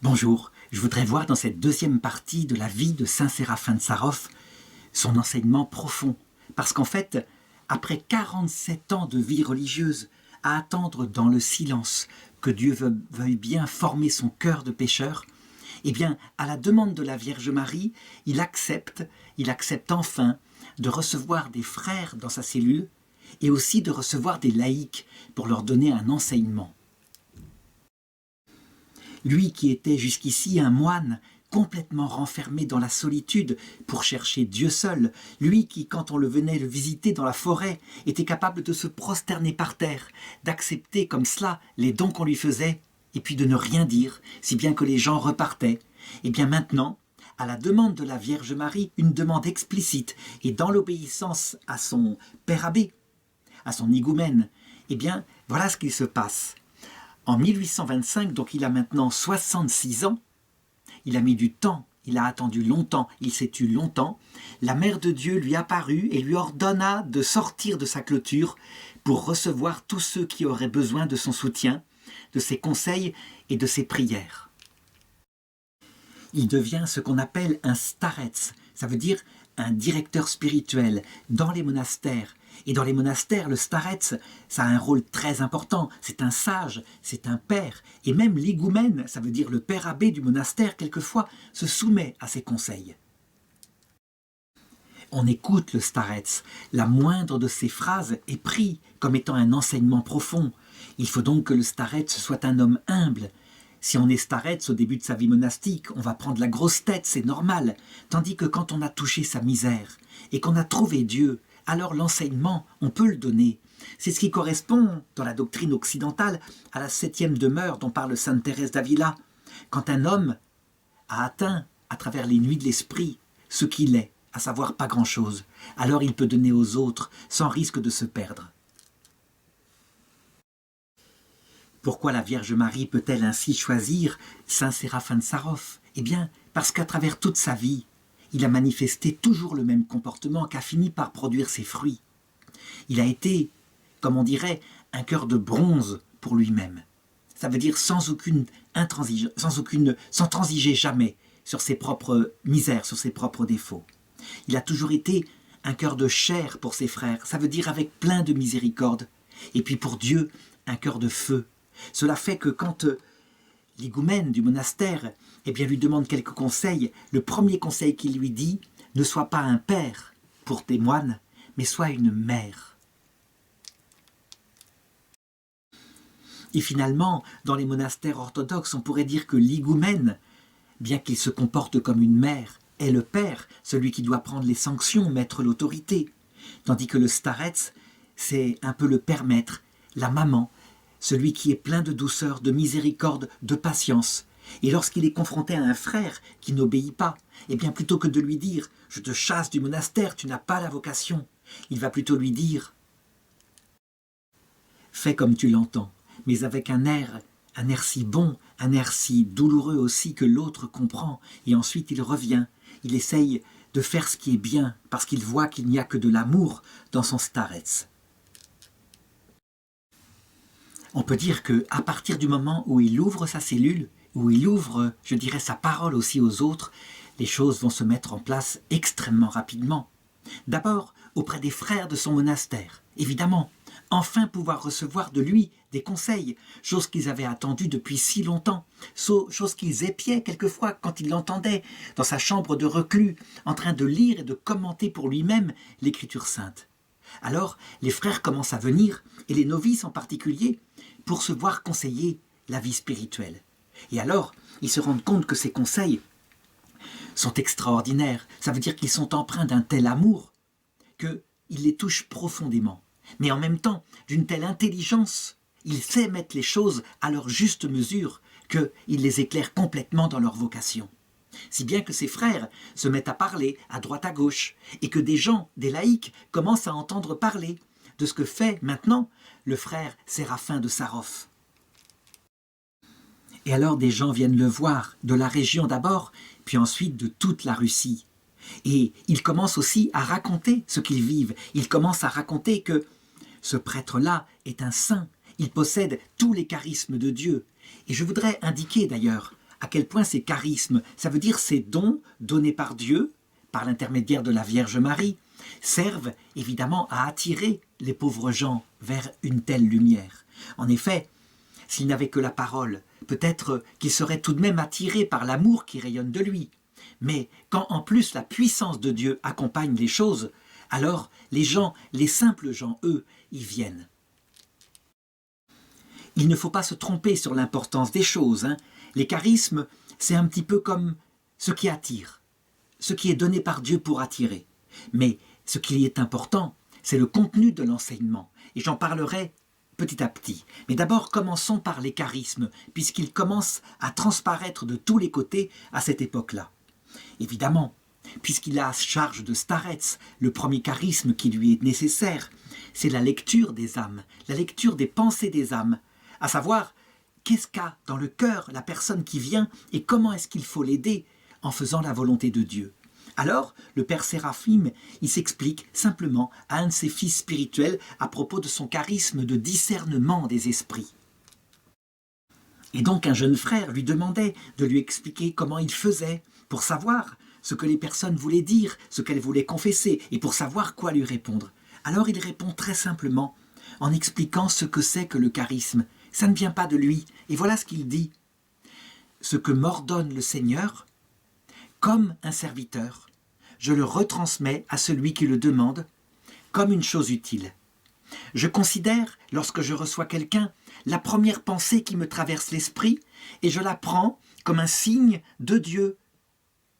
Bonjour, je voudrais voir dans cette deuxième partie de la vie de Saint Séraphin de Sarov son enseignement profond. Parce qu'en fait, après 47 ans de vie religieuse, à attendre dans le silence que Dieu veuille bien former son cœur de pécheur, eh bien, à la demande de la Vierge Marie, il accepte enfin de recevoir des frères dans sa cellule et aussi de recevoir des laïcs pour leur donner un enseignement. Lui qui était jusqu'ici un moine, complètement renfermé dans la solitude pour chercher Dieu seul, lui qui, quand on le venait le visiter dans la forêt, était capable de se prosterner par terre, d'accepter comme cela les dons qu'on lui faisait, et puis de ne rien dire, si bien que les gens repartaient. Et bien maintenant, à la demande de la Vierge Marie, une demande explicite, et dans l'obéissance à son père abbé, à son higoumène, eh bien, voilà ce qu'il se passe. En 1825, donc il a maintenant 66 ans, il a mis du temps, il a attendu longtemps, il s'est tu longtemps, la Mère de Dieu lui apparut et lui ordonna de sortir de sa clôture pour recevoir tous ceux qui auraient besoin de son soutien, de ses conseils et de ses prières. Il devient ce qu'on appelle un starets, ça veut dire un directeur spirituel dans les monastères. Et dans les monastères, le starets, ça a un rôle très important. C'est un sage, c'est un père. Et même l'higoumène, ça veut dire le père abbé du monastère, quelquefois, se soumet à ses conseils. On écoute le starets. La moindre de ses phrases est prise comme étant un enseignement profond. Il faut donc que le starets soit un homme humble. Si on est starets au début de sa vie monastique, on va prendre la grosse tête, c'est normal. Tandis que quand on a touché sa misère et qu'on a trouvé Dieu, alors l'enseignement, on peut le donner. C'est ce qui correspond, dans la doctrine occidentale, à la 7e demeure dont parle sainte Thérèse d'Avila. Quand un homme a atteint, à travers les nuits de l'esprit, ce qu'il est, à savoir pas grand-chose, alors il peut donner aux autres sans risque de se perdre. Pourquoi la Vierge Marie peut-elle ainsi choisir Saint Séraphin de Sarov? Eh bien, parce qu'à travers toute sa vie, il a manifesté toujours le même comportement qui a fini par produire ses fruits. Il a été, comme on dirait, un cœur de bronze pour lui-même. Ça veut dire sans transiger jamais sur ses propres misères, sur ses propres défauts. Il a toujours été un cœur de chair pour ses frères. Ça veut dire avec plein de miséricorde. Et puis pour Dieu, un cœur de feu. Cela fait que quand l'higoumène du monastère lui demande quelques conseils, le premier conseil qu'il lui dit, ne sois pas un père pour tes moines, mais sois une mère. Et finalement, dans les monastères orthodoxes, on pourrait dire que l'higoumène, bien qu'il se comporte comme une mère, est le père, celui qui doit prendre les sanctions, mettre l'autorité. Tandis que le starets, c'est un peu le père maître, la maman, celui qui est plein de douceur, de miséricorde, de patience. Et lorsqu'il est confronté à un frère qui n'obéit pas, eh bien plutôt que de lui dire « je te chasse du monastère, tu n'as pas la vocation », il va plutôt lui dire « fais comme tu l'entends », mais avec un air si bon, un air si douloureux aussi que l'autre comprend. Et ensuite il revient, il essaye de faire ce qui est bien, parce qu'il voit qu'il n'y a que de l'amour dans son starets. On peut dire qu'à partir du moment où il ouvre sa cellule, où il ouvre, je dirais, sa parole aussi aux autres, les choses vont se mettre en place extrêmement rapidement. D'abord, auprès des frères de son monastère, évidemment, enfin pouvoir recevoir de lui des conseils, chose qu'ils avaient attendue depuis si longtemps, chose qu'ils épiaient quelquefois quand ils l'entendaient dans sa chambre de reclus, en train de lire et de commenter pour lui-même l'Écriture sainte. Alors, les frères commencent à venir, et les novices en particulier, pour se voir conseiller la vie spirituelle. Et alors, ils se rendent compte que ces conseils sont extraordinaires. Ça veut dire qu'ils sont empreints d'un tel amour qu'ils les touchent profondément. Mais en même temps, d'une telle intelligence, il sait mettre les choses à leur juste mesure qu'il les éclaire complètement dans leur vocation. Si bien que ses frères se mettent à parler à droite à gauche et que des gens, des laïcs, commencent à entendre parler de ce que fait maintenant le frère Séraphin de Sarov. Et alors des gens viennent le voir, de la région d'abord, puis ensuite de toute la Russie. Et ils commencent aussi à raconter ce qu'ils vivent. Ils commencent à raconter que ce prêtre-là est un saint. Il possède tous les charismes de Dieu. Et je voudrais indiquer d'ailleurs à quel point ces charismes, ça veut dire ces dons donnés par Dieu, par l'intermédiaire de la Vierge Marie, servent évidemment à attirer les pauvres gens vers une telle lumière. En effet, s'il n'avait que la parole, peut-être qu'il serait tout de même attiré par l'amour qui rayonne de lui. Mais quand en plus la puissance de Dieu accompagne les choses, alors les gens, les simples gens, eux, y viennent. Il ne faut pas se tromper sur l'importance des choses. Les charismes, c'est un petit peu comme ce qui attire, ce qui est donné par Dieu pour attirer. Mais ce qui est important, c'est le contenu de l'enseignement. Et j'en parlerai petit à petit. Mais d'abord, commençons par les charismes, puisqu'ils commencent à transparaître de tous les côtés à cette époque-là. Évidemment, puisqu'il a charge de starets, le premier charisme qui lui est nécessaire, c'est la lecture des âmes, la lecture des pensées des âmes, à savoir qu'est-ce qu'a dans le cœur la personne qui vient et comment est-ce qu'il faut l'aider en faisant la volonté de Dieu. Alors, le père Séraphim, il s'explique simplement à un de ses fils spirituels à propos de son charisme de discernement des esprits. Et donc un jeune frère lui demandait de lui expliquer comment il faisait pour savoir ce que les personnes voulaient dire, ce qu'elles voulaient confesser, et pour savoir quoi lui répondre. Alors il répond très simplement, en expliquant ce que c'est que le charisme. Ça ne vient pas de lui. Et voilà ce qu'il dit. Ce que m'ordonne le Seigneur, comme un serviteur, je le retransmets à celui qui le demande, comme une chose utile. Je considère, lorsque je reçois quelqu'un, la première pensée qui me traverse l'esprit, et je la prends comme un signe de Dieu.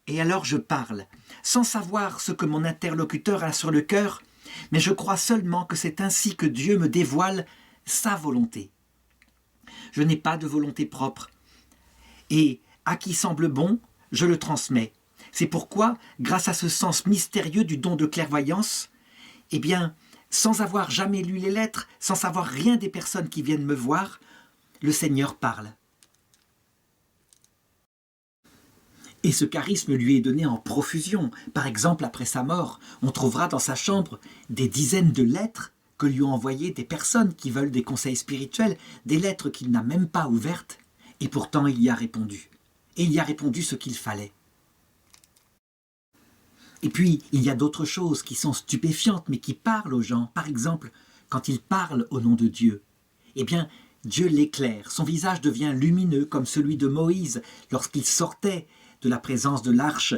Et alors je parle, sans savoir ce que mon interlocuteur a sur le cœur, mais je crois seulement que c'est ainsi que Dieu me dévoile sa volonté. Je n'ai pas de volonté propre, et à qui semble bon, je le transmets. C'est pourquoi, grâce à ce sens mystérieux du don de clairvoyance, eh bien, sans avoir jamais lu les lettres, sans savoir rien des personnes qui viennent me voir, le Seigneur parle. Et ce charisme lui est donné en profusion. Par exemple, après sa mort, on trouvera dans sa chambre des dizaines de lettres que lui ont envoyées des personnes qui veulent des conseils spirituels, des lettres qu'il n'a même pas ouvertes, et pourtant il y a répondu. Et il y a répondu ce qu'il fallait. Et puis, il y a d'autres choses qui sont stupéfiantes, mais qui parlent aux gens. Par exemple, quand il parle au nom de Dieu, eh bien, Dieu l'éclaire. Son visage devient lumineux comme celui de Moïse lorsqu'il sortait de la présence de l'arche.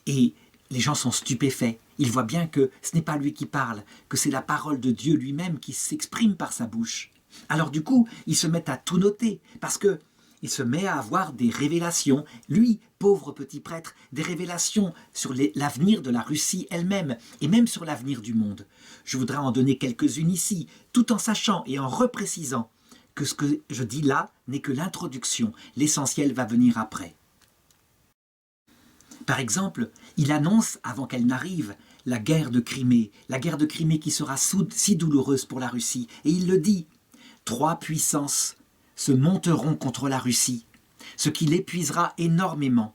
Et les gens sont stupéfaits. Ils voient bien que ce n'est pas lui qui parle, que c'est la parole de Dieu lui-même qui s'exprime par sa bouche. Alors du coup, ils se mettent à tout noter, parce que il se met à avoir des révélations, lui, pauvre petit prêtre, des révélations sur l'avenir de la Russie elle-même, et même sur l'avenir du monde. Je voudrais en donner quelques-unes ici, tout en sachant et en reprécisant que ce que je dis là n'est que l'introduction, l'essentiel va venir après. Par exemple, il annonce, avant qu'elle n'arrive, la guerre de Crimée qui sera si douloureuse pour la Russie, et il le dit, 3 puissances se monteront contre la Russie, ce qui l'épuisera énormément.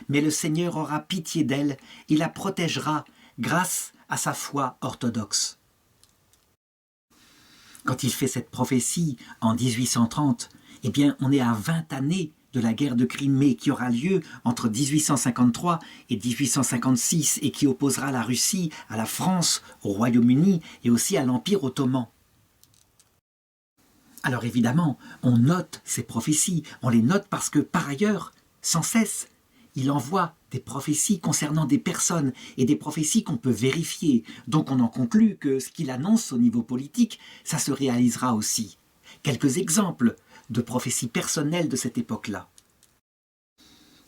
Mais le Seigneur aura pitié d'elle et la protégera grâce à sa foi orthodoxe. Quand il fait cette prophétie en 1830, eh bien, on est à 20 années de la guerre de Crimée qui aura lieu entre 1853 et 1856 et qui opposera la Russie à la France, au Royaume-Uni et aussi à l'Empire ottoman. Alors évidemment, on note ces prophéties, on les note parce que par ailleurs, sans cesse, il envoie des prophéties concernant des personnes et des prophéties qu'on peut vérifier. Donc on en conclut que ce qu'il annonce au niveau politique, ça se réalisera aussi. Quelques exemples de prophéties personnelles de cette époque-là.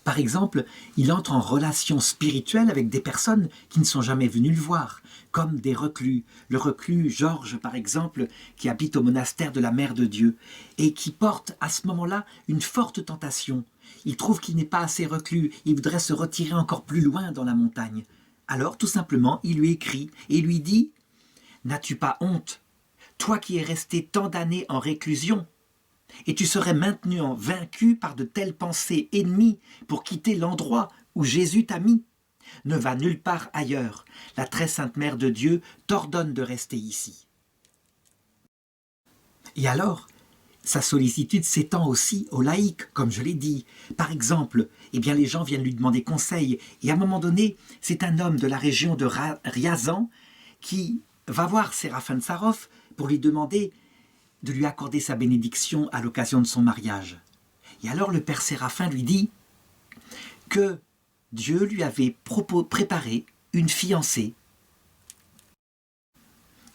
Par exemple, il entre en relation spirituelle avec des personnes qui ne sont jamais venues le voir, comme des reclus. Le reclus Georges, par exemple, qui habite au monastère de la Mère de Dieu, et qui porte à ce moment-là une forte tentation. Il trouve qu'il n'est pas assez reclus, il voudrait se retirer encore plus loin dans la montagne. Alors, tout simplement, il lui écrit et lui dit « N'as-tu pas honte, toi qui es resté tant d'années en réclusion ? Et tu serais maintenant vaincu par de telles pensées ennemies pour quitter l'endroit où Jésus t'a mis. Ne va nulle part ailleurs. La très sainte Mère de Dieu t'ordonne de rester ici. » Et alors, sa sollicitude s'étend aussi aux laïcs, comme je l'ai dit. Par exemple, eh bien, les gens viennent lui demander conseil. Et à un moment donné, c'est un homme de la région de Ryazan qui va voir Séraphin de Sarov pour lui demander de lui accorder sa bénédiction à l'occasion de son mariage. Et alors le père Séraphin lui dit que Dieu lui avait préparé une fiancée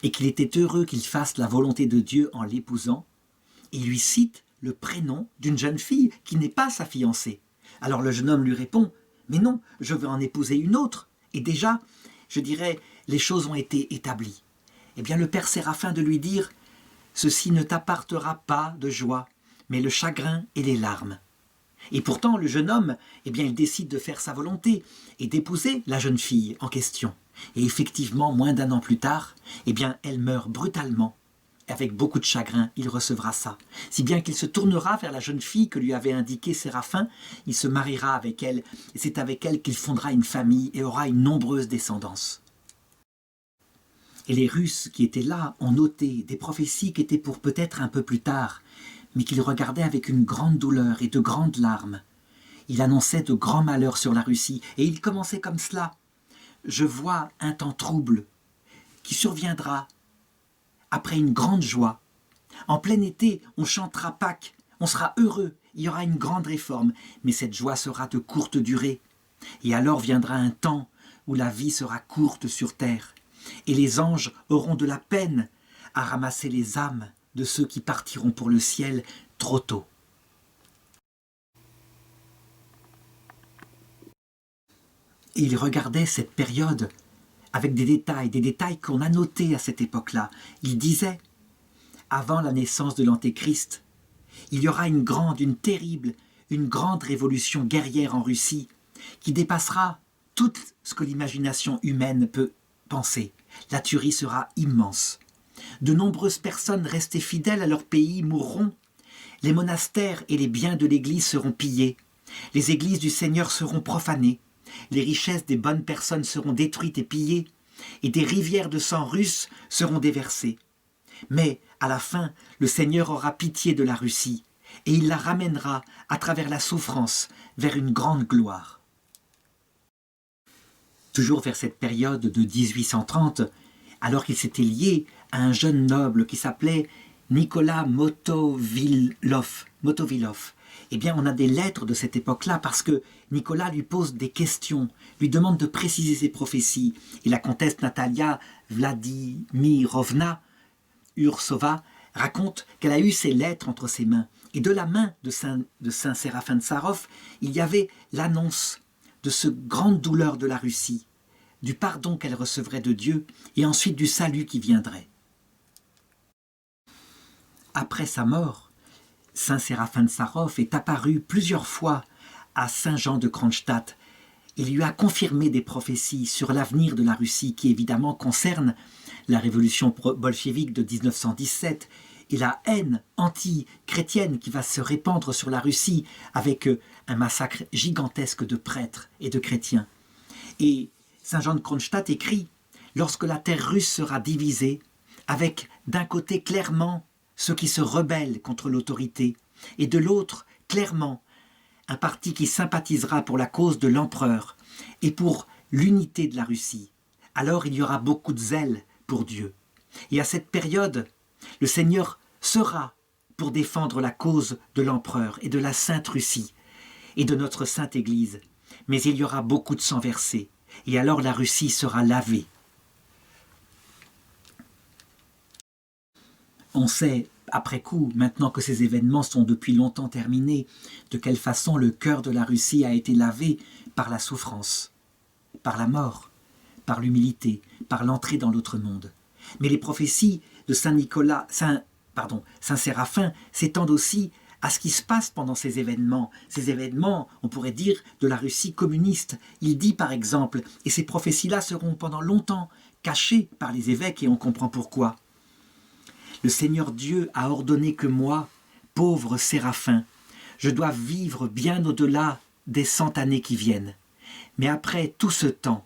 et qu'il était heureux qu'il fasse la volonté de Dieu en l'épousant. Et il lui cite le prénom d'une jeune fille qui n'est pas sa fiancée. Alors le jeune homme lui répond « Mais non, je veux en épouser une autre. » Et déjà, je dirais, les choses ont été établies. Eh bien le père Séraphin de lui dire « Ceci ne t'apportera pas de joie, mais le chagrin et les larmes. » Et pourtant, le jeune homme, eh bien, il décide de faire sa volonté et d'épouser la jeune fille en question. Et effectivement, moins d'un an plus tard, eh bien, elle meurt brutalement. Avec beaucoup de chagrin, il recevra ça. Si bien qu'il se tournera vers la jeune fille que lui avait indiqué Séraphin, il se mariera avec elle, et c'est avec elle qu'il fondera une famille et aura une nombreuse descendance. Et les Russes qui étaient là ont noté des prophéties qui étaient pour peut-être un peu plus tard, mais qu'ils regardaient avec une grande douleur et de grandes larmes. Il annonçait de grands malheurs sur la Russie, et il commençait comme cela. « Je vois un temps trouble qui surviendra après une grande joie. En plein été, on chantera Pâques, on sera heureux, il y aura une grande réforme, mais cette joie sera de courte durée. Et alors viendra un temps où la vie sera courte sur terre, et les anges auront de la peine à ramasser les âmes de ceux qui partiront pour le ciel trop tôt. » Et il regardait cette période avec des détails qu'on a notés à cette époque-là. Il disait, avant la naissance de l'Antéchrist, il y aura une grande révolution guerrière en Russie qui dépassera tout ce que l'imagination humaine peut penser. La tuerie sera immense. De nombreuses personnes restées fidèles à leur pays mourront. Les monastères et les biens de l'Église seront pillés. Les églises du Seigneur seront profanées. Les richesses des bonnes personnes seront détruites et pillées. Et des rivières de sang russe seront déversées. Mais, à la fin, le Seigneur aura pitié de la Russie et il la ramènera, à travers la souffrance, vers une grande gloire. Toujours vers cette période de 1830, alors qu'il s'était lié à un jeune noble qui s'appelait Nicolas Motovilov. Eh bien, on a des lettres de cette époque-là parce que Nicolas lui pose des questions, lui demande de préciser ses prophéties. Et la comtesse Natalia Vladimirovna Ursova raconte qu'elle a eu ces lettres entre ses mains. Et de la main de Saint Séraphin de Sarov, il y avait l'annonce de ce grande douleur de la Russie, du pardon qu'elle recevrait de Dieu et ensuite du salut qui viendrait. Après sa mort, Saint Séraphin de Sarov est apparu plusieurs fois à Saint Jean de Kronstadt. Il lui a confirmé des prophéties sur l'avenir de la Russie qui évidemment concernent la révolution bolchevique de 1917 et la haine anti-chrétienne qui va se répandre sur la Russie avec un massacre gigantesque de prêtres et de chrétiens. Et Saint Jean de Kronstadt écrit « Lorsque la terre russe sera divisée, avec d'un côté clairement ceux qui se rebellent contre l'autorité, et de l'autre, clairement, un parti qui sympathisera pour la cause de l'empereur et pour l'unité de la Russie. Alors il y aura beaucoup de zèle pour Dieu. Et à cette période, le Seigneur sera pour défendre la cause de l'empereur et de la Sainte Russie et de notre Sainte Église. Mais il y aura beaucoup de sang versé, et alors la Russie sera lavée. On sait, après coup, maintenant que ces événements sont depuis longtemps terminés, de quelle façon le cœur de la Russie a été lavé par la souffrance, par la mort, par l'humilité, par l'entrée dans l'autre monde. Mais les prophéties de Saint Séraphin s'étendent aussi à ce qui se passe pendant ces événements. Ces événements, on pourrait dire, de la Russie communiste. Il dit par exemple, et ces prophéties-là seront pendant longtemps cachées par les évêques, et on comprend pourquoi. Le Seigneur Dieu a ordonné que moi, pauvre Séraphin, je dois vivre bien au-delà des 100 années qui viennent. Mais après tout ce temps,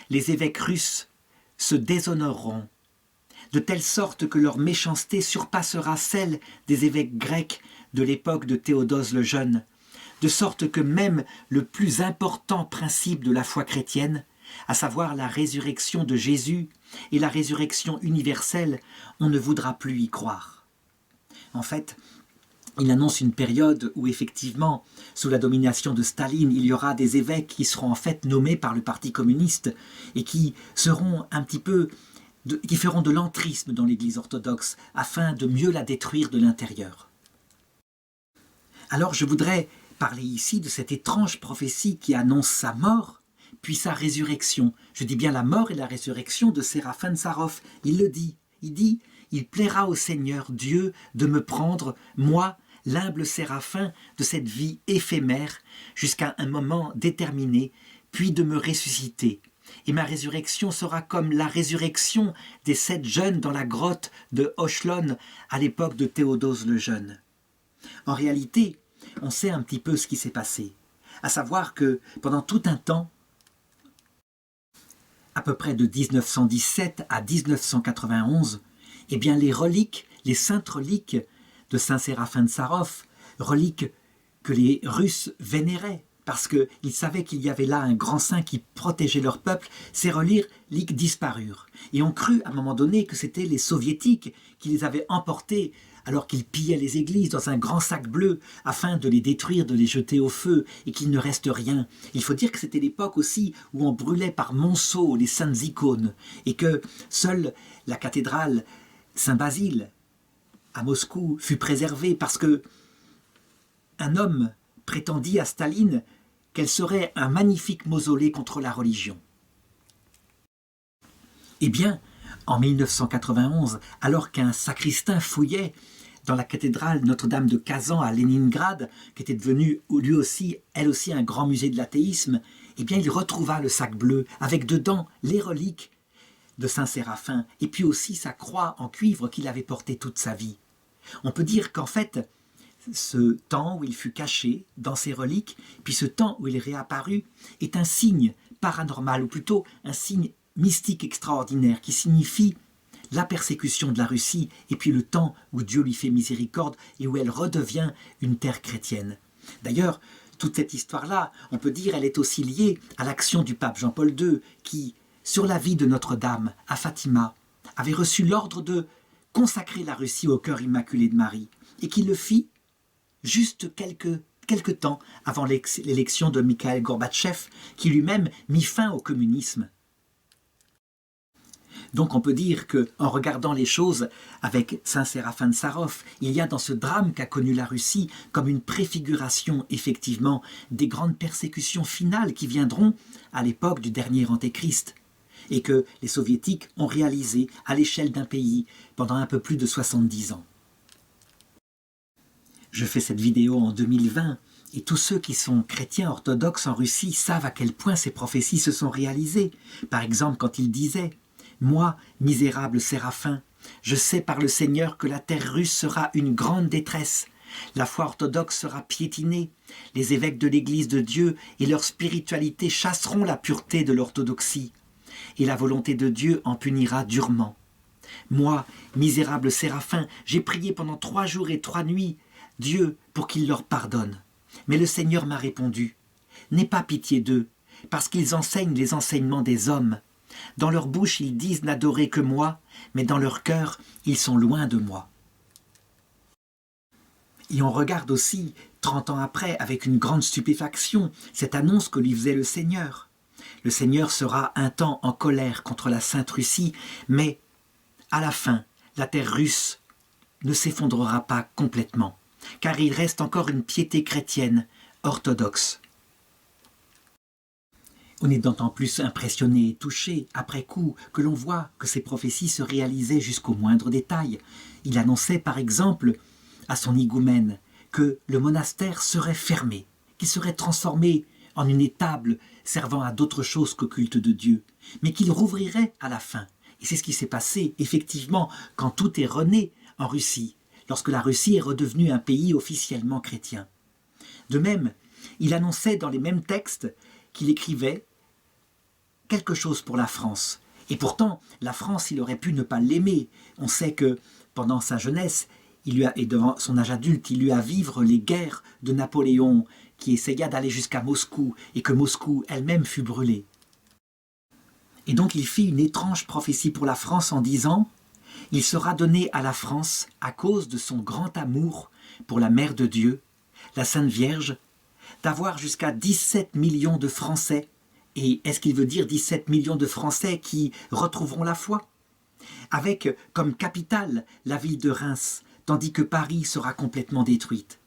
les évêques russes se déshonoreront de telle sorte que leur méchanceté surpassera celle des évêques grecs de l'époque de Théodose le Jeune, de sorte que même le plus important principe de la foi chrétienne, à savoir la résurrection de Jésus et la résurrection universelle, on ne voudra plus y croire. En fait, il annonce une période où effectivement, sous la domination de Staline, il y aura des évêques qui seront en fait nommés par le Parti communiste et qui seront un petit peu, qui feront de l'entrisme dans l'Église orthodoxe afin de mieux la détruire de l'intérieur. Alors je voudrais parler ici de cette étrange prophétie qui annonce sa mort, puis sa résurrection. Je dis bien la mort et la résurrection de Séraphin de Sarov. Il le dit, il dit « Il plaira au Seigneur Dieu de me prendre, moi, l'humble Séraphin, de cette vie éphémère, jusqu'à un moment déterminé, puis de me ressusciter. Et ma résurrection sera comme la résurrection des 7 jeunes dans la grotte de Ochlon à l'époque de Théodose le Jeune. » En réalité, on sait un petit peu ce qui s'est passé, à savoir que pendant tout un temps, à peu près de 1917 à 1991, eh bien les reliques, les saintes reliques de Saint Séraphin de Sarov, reliques que les Russes vénéraient, parce qu'ils savaient qu'il y avait là un grand saint qui protégeait leur peuple, ces reliques disparurent. Et on crut à un moment donné que c'était les soviétiques qui les avaient emportées alors qu'ils pillaient les églises dans un grand sac bleu afin de les détruire, de les jeter au feu et qu'il ne reste rien. Il faut dire que c'était l'époque aussi où on brûlait par monceaux les saintes icônes et que seule la cathédrale Saint-Basile à Moscou fut préservée parce que un homme prétendit à Staline qu'elle serait un magnifique mausolée contre la religion. Eh bien, en 1991, alors qu'un sacristain fouillait dans la cathédrale Notre-Dame de Kazan à Leningrad, qui était devenue elle aussi un grand musée de l'athéisme, eh bien il retrouva le sac bleu avec dedans les reliques de Saint Séraphin et puis aussi sa croix en cuivre qu'il avait portée toute sa vie. On peut dire qu'en fait, ce temps où il fut caché dans ses reliques, puis ce temps où il réapparut, est un signe paranormal, ou plutôt un signe mystique extraordinaire qui signifie la persécution de la Russie et puis le temps où Dieu lui fait miséricorde et où elle redevient une terre chrétienne. D'ailleurs, toute cette histoire-là, on peut dire, elle est aussi liée à l'action du pape Jean-Paul II qui, sur la vie de Notre-Dame, à Fatima, avait reçu l'ordre de consacrer la Russie au cœur immaculé de Marie et qui le fit juste quelque temps avant l'élection de Mikhaïl Gorbatchev qui lui-même mit fin au communisme. Donc on peut dire qu'en regardant les choses avec Saint Séraphin de Sarov, il y a dans ce drame qu'a connu la Russie comme une préfiguration effectivement des grandes persécutions finales qui viendront à l'époque du dernier Antéchrist et que les soviétiques ont réalisé à l'échelle d'un pays pendant un peu plus de 70 ans. Je fais cette vidéo en 2020 et tous ceux qui sont chrétiens orthodoxes en Russie savent à quel point ces prophéties se sont réalisées. Par exemple, quand il disait « Moi, misérable Séraphin, je sais par le Seigneur que la terre russe sera une grande détresse. La foi orthodoxe sera piétinée. Les évêques de l'Église de Dieu et leur spiritualité chasseront la pureté de l'orthodoxie. Et la volonté de Dieu en punira durement. Moi, misérable Séraphin, j'ai prié pendant 3 jours et 3 nuits Dieu pour qu'il leur pardonne. Mais le Seigneur m'a répondu « N'aie pas pitié d'eux, parce qu'ils enseignent les enseignements des hommes. Dans leur bouche, ils disent n'adorer que moi, mais dans leur cœur, ils sont loin de moi. » Et on regarde aussi, 30 ans après, avec une grande stupéfaction, cette annonce que lui faisait le Seigneur. Le Seigneur sera un temps en colère contre la Sainte Russie, mais à la fin, la terre russe ne s'effondrera pas complètement, car il reste encore une piété chrétienne orthodoxe. On est d'autant plus impressionné et touché, après coup, que l'on voit que ces prophéties se réalisaient jusqu'au moindre détail. Il annonçait par exemple à son higoumène que le monastère serait fermé, qu'il serait transformé en une étable servant à d'autre chose qu'au culte de Dieu, mais qu'il rouvrirait à la fin. Et c'est ce qui s'est passé, effectivement, quand tout est rené en Russie, lorsque la Russie est redevenue un pays officiellement chrétien. De même, il annonçait dans les mêmes textes qu'il écrivait quelque chose pour la France. Et pourtant, la France, il aurait pu ne pas l'aimer. On sait que pendant sa jeunesse, et devant son âge adulte, il lui a vivre les guerres de Napoléon, qui essaya d'aller jusqu'à Moscou, et que Moscou elle-même fut brûlée. Et donc il fit une étrange prophétie pour la France en disant « Il sera donné à la France, à cause de son grand amour pour la Mère de Dieu, la Sainte Vierge, d'avoir jusqu'à 17 millions de Français. » Et est-ce qu'il veut dire 17 millions de Français qui retrouveront la foi? Avec comme capitale la ville de Reims, tandis que Paris sera complètement détruite.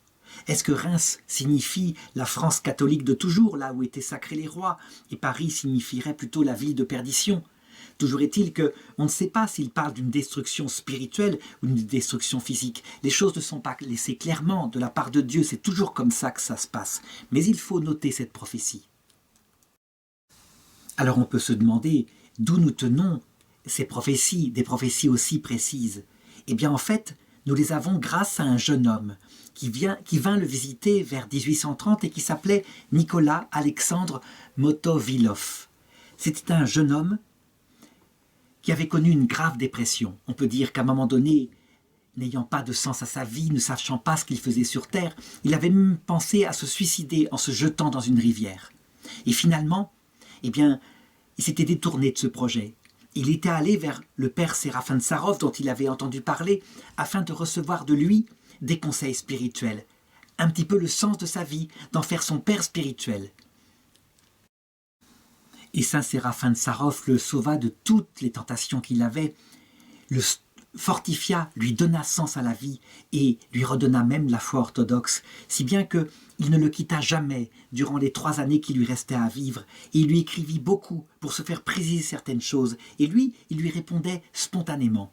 Est-ce que Reims signifie la France catholique de toujours, là où étaient sacrés les rois, et Paris signifierait plutôt la ville de perdition? Toujours est-il qu'on ne sait pas s'il parle d'une destruction spirituelle ou d'une destruction physique. Les choses ne sont pas laissées clairement de la part de Dieu, c'est toujours comme ça que ça se passe. Mais il faut noter cette prophétie. Alors on peut se demander d'où nous tenons ces prophéties, des prophéties aussi précises. Eh bien en fait, nous les avons grâce à un jeune homme qui vint le visiter vers 1830 et qui s'appelait Nicolas Alexandre Motovilov. C'était un jeune homme qui avait connu une grave dépression. On peut dire qu'à un moment donné, n'ayant pas de sens à sa vie, ne sachant pas ce qu'il faisait sur Terre, il avait même pensé à se suicider en se jetant dans une rivière. Et finalement, eh bien, il s'était détourné de ce projet. Il était allé vers le père Séraphin de Sarov, dont il avait entendu parler, afin de recevoir de lui des conseils spirituels, un petit peu le sens de sa vie, d'en faire son père spirituel. Et saint Séraphin de Sarov le sauva de toutes les tentations qu'il avait, le fortifia, lui donna sens à la vie et lui redonna même la foi orthodoxe, si bien qu'il ne le quitta jamais durant les 3 années qui lui restaient à vivre, et il lui écrivit beaucoup pour se faire préciser certaines choses, et lui, il lui répondait spontanément.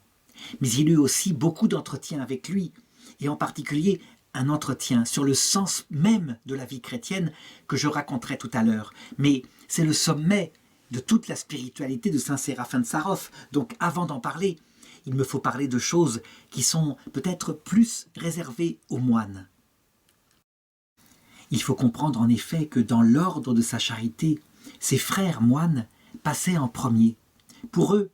Mais il eut aussi beaucoup d'entretiens avec lui, et en particulier un entretien sur le sens même de la vie chrétienne que je raconterai tout à l'heure. Mais c'est le sommet de toute la spiritualité de saint Séraphin de Sarov, donc avant d'en parler, il me faut parler de choses qui sont peut-être plus réservées aux moines. Il faut comprendre en effet que dans l'ordre de sa charité, ses frères moines passaient en premier. Pour eux,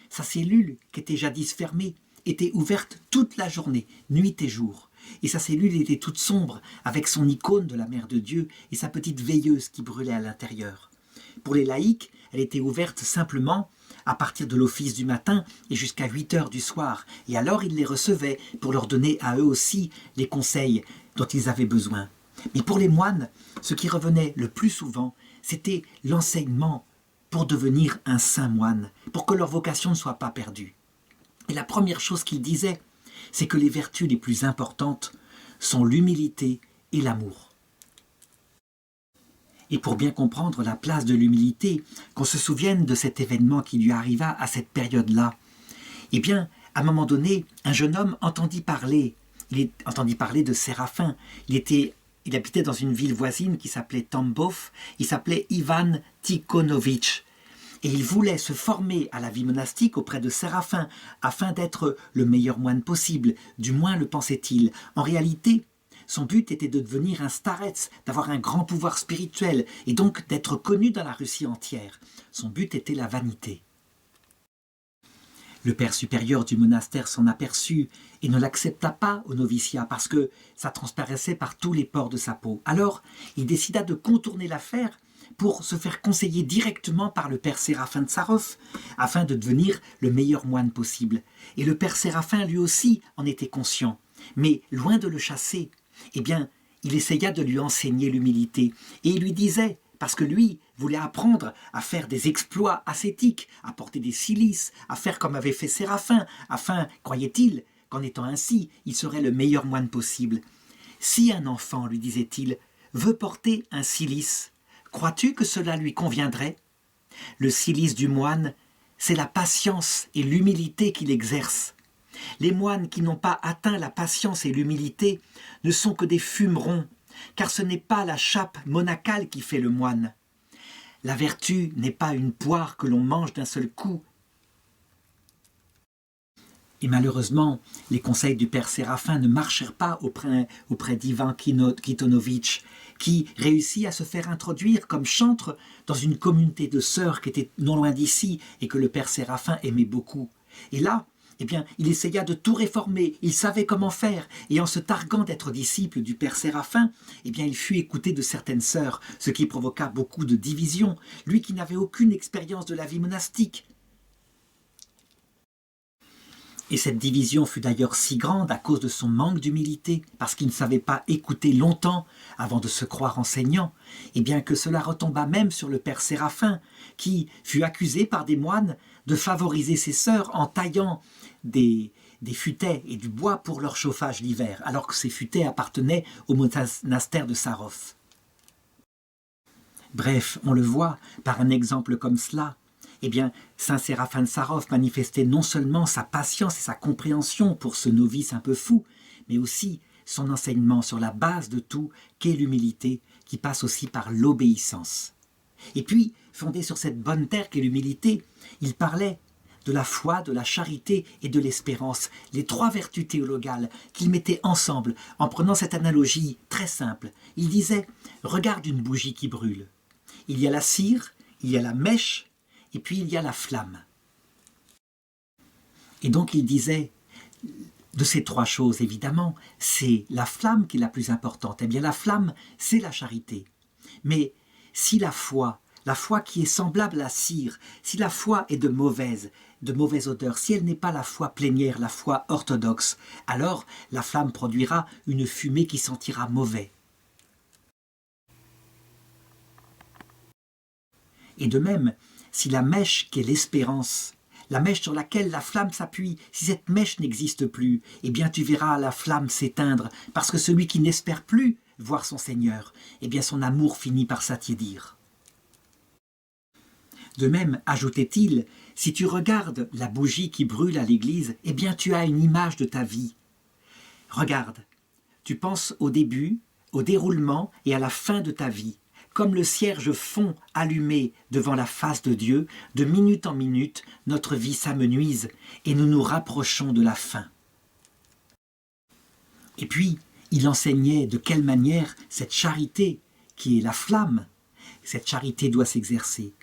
sa cellule, qui était jadis fermée, était ouverte toute la journée, nuit et jour. Et sa cellule était toute sombre, avec son icône de la Mère de Dieu et sa petite veilleuse qui brûlait à l'intérieur. Pour les laïcs, elle était ouverte simplement à partir de l'office du matin et jusqu'à 8 heures du soir. Et alors ils les recevaient pour leur donner à eux aussi les conseils dont ils avaient besoin. Mais pour les moines, ce qui revenait le plus souvent, c'était l'enseignement pour devenir un saint moine, pour que leur vocation ne soit pas perdue. Et la première chose qu'ils disaient, c'est que les vertus les plus importantes sont l'humilité et l'amour. Et pour bien comprendre la place de l'humilité, qu'on se souvienne de cet événement qui lui arriva à cette période-là, eh bien, à un moment donné, un jeune homme entendit parler de Séraphin. Il habitait dans une ville voisine qui s'appelait Tambov, il s'appelait Ivan Tikhonovitch. Et il voulait se former à la vie monastique auprès de Séraphin, afin d'être le meilleur moine possible, du moins le pensait-il. En réalité, son but était de devenir un starets, d'avoir un grand pouvoir spirituel, et donc d'être connu dans la Russie entière. Son but était la vanité. Le père supérieur du monastère s'en aperçut et ne l'accepta pas au noviciat parce que ça transparaissait par tous les pores de sa peau. Alors, il décida de contourner l'affaire pour se faire conseiller directement par le père Séraphin de Sarov, afin de devenir le meilleur moine possible. Et le père Séraphin, lui aussi, en était conscient. Mais loin de le chasser, eh bien, il essaya de lui enseigner l'humilité. Et il lui disait, parce que lui voulait apprendre à faire des exploits ascétiques, à porter des cilices, à faire comme avait fait Séraphin, afin, croyait-il, qu'en étant ainsi, il serait le meilleur moine possible. Si un enfant, lui disait-il, veut porter un cilice, crois-tu que cela lui conviendrait? Le cilice du moine, c'est la patience et l'humilité qu'il exerce. Les moines qui n'ont pas atteint la patience et l'humilité ne sont que des fumerons, car ce n'est pas la chape monacale qui fait le moine. La vertu n'est pas une poire que l'on mange d'un seul coup. Et malheureusement, les conseils du père Séraphin ne marchèrent pas auprès d'Ivan Tikhonovitch, qui réussit à se faire introduire comme chantre dans une communauté de sœurs qui était non loin d'ici et que le père Séraphin aimait beaucoup. Et là, eh bien, il essaya de tout réformer, il savait comment faire, et en se targuant d'être disciple du père Séraphin, eh bien, il fut écouté de certaines sœurs, ce qui provoqua beaucoup de divisions, lui qui n'avait aucune expérience de la vie monastique. Et cette division fut d'ailleurs si grande à cause de son manque d'humilité, parce qu'il ne savait pas écouter longtemps avant de se croire enseignant, et bien que cela retomba même sur le père Séraphin, qui fut accusé par des moines de favoriser ses sœurs en taillant des futaies et du bois pour leur chauffage l'hiver, alors que ces futaies appartenaient au monastère de Sarov. Bref, on le voit par un exemple comme cela. Eh bien, saint Séraphin de Sarov manifestait non seulement sa patience et sa compréhension pour ce novice un peu fou, mais aussi son enseignement sur la base de tout, qu'est l'humilité, qui passe aussi par l'obéissance. Et puis, fondé sur cette bonne terre qu'est l'humilité, il parlait de la foi, de la charité et de l'espérance, les trois vertus théologales qu'il mettait ensemble en prenant cette analogie très simple. Il disait « Regarde une bougie qui brûle. Il y a la cire, il y a la mèche, et puis il y a la flamme. » Et donc il disait, de ces trois choses évidemment, c'est la flamme qui est la plus importante. Eh bien la flamme, c'est la charité. Mais si la foi qui est semblable à la cire, si la foi est de mauvaise odeur, si elle n'est pas la foi plénière, la foi orthodoxe, alors la flamme produira une fumée qui sentira mauvais. Et de même, si la mèche qui est l'espérance, la mèche sur laquelle la flamme s'appuie, si cette mèche n'existe plus, eh bien tu verras la flamme s'éteindre, parce que celui qui n'espère plus voir son Seigneur, eh bien son amour finit par s'attiédir. De même, ajoutait-il, si tu regardes la bougie qui brûle à l'église, eh bien tu as une image de ta vie. Regarde, tu penses au début, au déroulement et à la fin de ta vie. Comme le cierge fond allumé devant la face de Dieu, de minute en minute, notre vie s'amenuise et nous nous rapprochons de la fin. Et puis, il enseignait de quelle manière cette charité, qui est la flamme, cette charité doit s'exercer.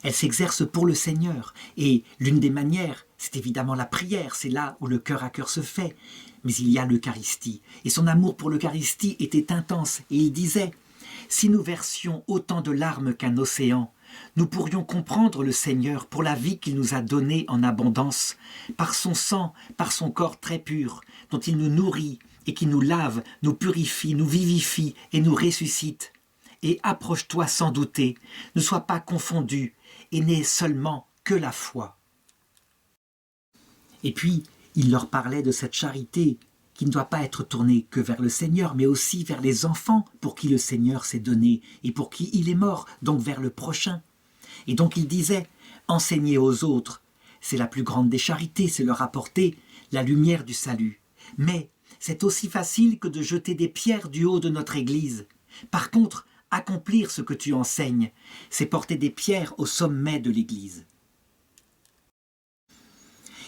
Elle s'exerce pour le Seigneur, et l'une des manières, c'est évidemment la prière, c'est là où le cœur à cœur se fait, mais il y a l'Eucharistie, et son amour pour l'Eucharistie était intense, et il disait « Si nous versions autant de larmes qu'un océan, nous pourrions comprendre le Seigneur pour la vie qu'il nous a donnée en abondance, par son sang, par son corps très pur, dont il nous nourrit et qui nous lave, nous purifie, nous vivifie et nous ressuscite. Et approche-toi sans douter, ne sois pas confondu, et n'aie seulement que la foi. » Et puis, il leur parlait de cette charité qui ne doit pas être tournée que vers le Seigneur, mais aussi vers les enfants pour qui le Seigneur s'est donné et pour qui il est mort, donc vers le prochain. Et donc il disait, enseigner aux autres, c'est la plus grande des charités, c'est leur apporter la lumière du salut. Mais c'est aussi facile que de jeter des pierres du haut de notre Église. Par contre, accomplir ce que tu enseignes, c'est porter des pierres au sommet de l'Église.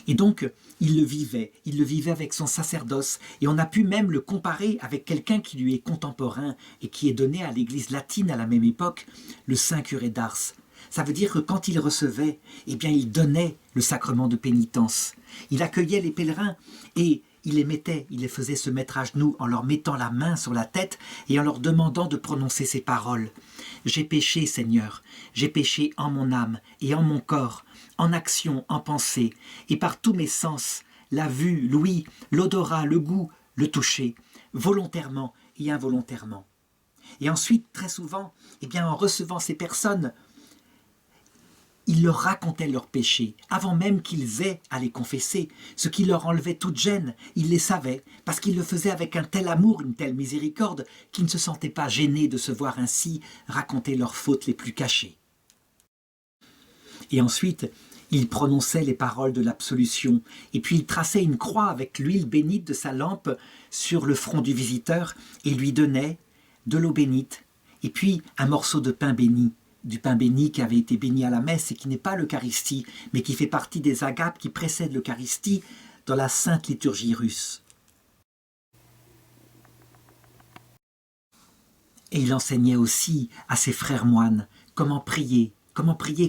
Et donc, il le vivait avec son sacerdoce, et on a pu même le comparer avec quelqu'un qui lui est contemporain et qui est donné à l'Église latine à la même époque, le Saint curé d'Ars. Ça veut dire que quand il recevait, eh bien, il donnait le sacrement de pénitence. Il accueillait les pèlerins et il les faisait se mettre à genoux en leur mettant la main sur la tête et en leur demandant de prononcer ces paroles. « J'ai péché, Seigneur, j'ai péché en mon âme et en mon corps, en action, en pensée, et par tous mes sens, la vue, l'ouïe, l'odorat, le goût, le toucher, volontairement et involontairement. » Et ensuite, très souvent, eh bien, en recevant ces personnes, il leur racontait leurs péchés, avant même qu'ils aient à les confesser, ce qui leur enlevait toute gêne. Ils les savaient, parce qu'ils le faisaient avec un tel amour, une telle miséricorde, qu'ils ne se sentaient pas gênés de se voir ainsi raconter leurs fautes les plus cachées. Et ensuite, il prononçait les paroles de l'absolution, et puis il traçait une croix avec l'huile bénite de sa lampe sur le front du visiteur, et lui donnait de l'eau bénite, et puis un morceau de pain béni, du pain béni qui avait été béni à la messe et qui n'est pas l'Eucharistie, mais qui fait partie des agapes qui précèdent l'Eucharistie dans la sainte liturgie russe. Et il enseignait aussi à ses frères moines comment prier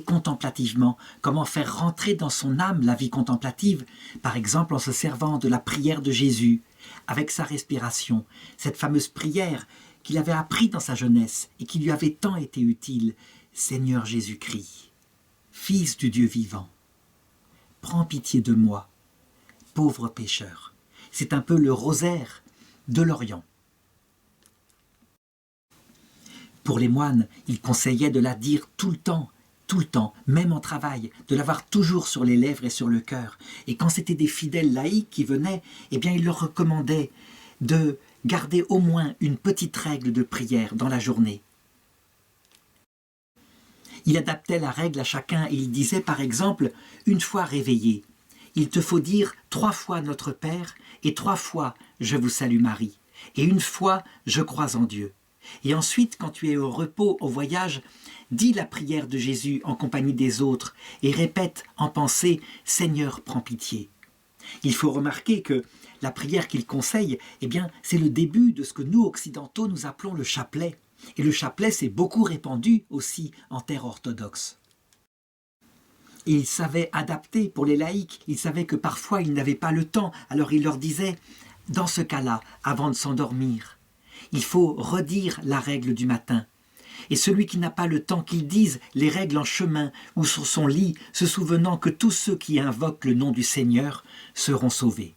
contemplativement, comment faire rentrer dans son âme la vie contemplative, par exemple en se servant de la prière de Jésus, avec sa respiration, cette fameuse prière qu'il avait appris dans sa jeunesse et qui lui avait tant été utile. Seigneur Jésus-Christ, Fils du Dieu vivant, prends pitié de moi, pauvre pécheur. C'est un peu le rosaire de l'Orient. Pour les moines, il conseillait de la dire tout le temps, même en travail, de l'avoir toujours sur les lèvres et sur le cœur. Et quand c'était des fidèles laïcs qui venaient, eh bien il leur recommandait de garder au moins une petite règle de prière dans la journée. Il adaptait la règle à chacun et il disait par exemple, une fois réveillé, il te faut dire 3 fois Notre Père et 3 fois Je vous salue Marie et une fois Je crois en Dieu. Et ensuite, quand tu es au repos, au voyage, dis la prière de Jésus en compagnie des autres et répète en pensée « Seigneur, prends pitié ». Il faut remarquer que la prière qu'il conseille, eh bien, c'est le début de ce que nous, occidentaux, nous appelons le chapelet. Et le chapelet s'est beaucoup répandu aussi en terre orthodoxe. Et il savait adapter pour les laïcs, il savait que parfois ils n'avaient pas le temps, alors il leur disait, dans ce cas-là, avant de s'endormir, il faut redire la règle du matin. Et celui qui n'a pas le temps qu'il dise les règles en chemin ou sur son lit, se souvenant que tous ceux qui invoquent le nom du Seigneur seront sauvés.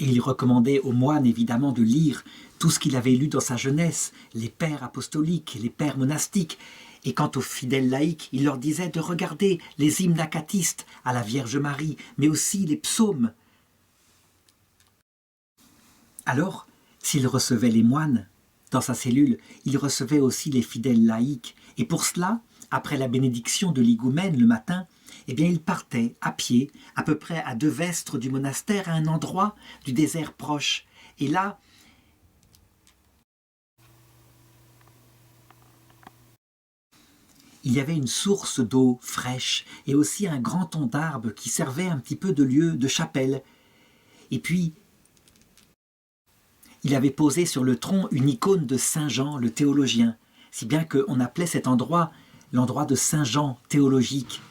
Et il recommandait aux moines évidemment de lire tout ce qu'il avait lu dans sa jeunesse, les pères apostoliques, les pères monastiques. Et quant aux fidèles laïcs, il leur disait de regarder les hymnes acatistes à la Vierge Marie, mais aussi les psaumes. Alors, s'il recevait les moines dans sa cellule, il recevait aussi les fidèles laïcs. Et pour cela, après la bénédiction de l'higoumène le matin, eh bien, il partait à pied, à peu près à 2 vestres du monastère, à un endroit du désert proche. Et là, il y avait une source d'eau fraîche et aussi un grand tronc d'arbre qui servait un petit peu de lieu de chapelle. Et puis, il avait posé sur le tronc une icône de Saint Jean, le théologien, si bien qu'on appelait cet endroit l'endroit de Saint Jean théologique.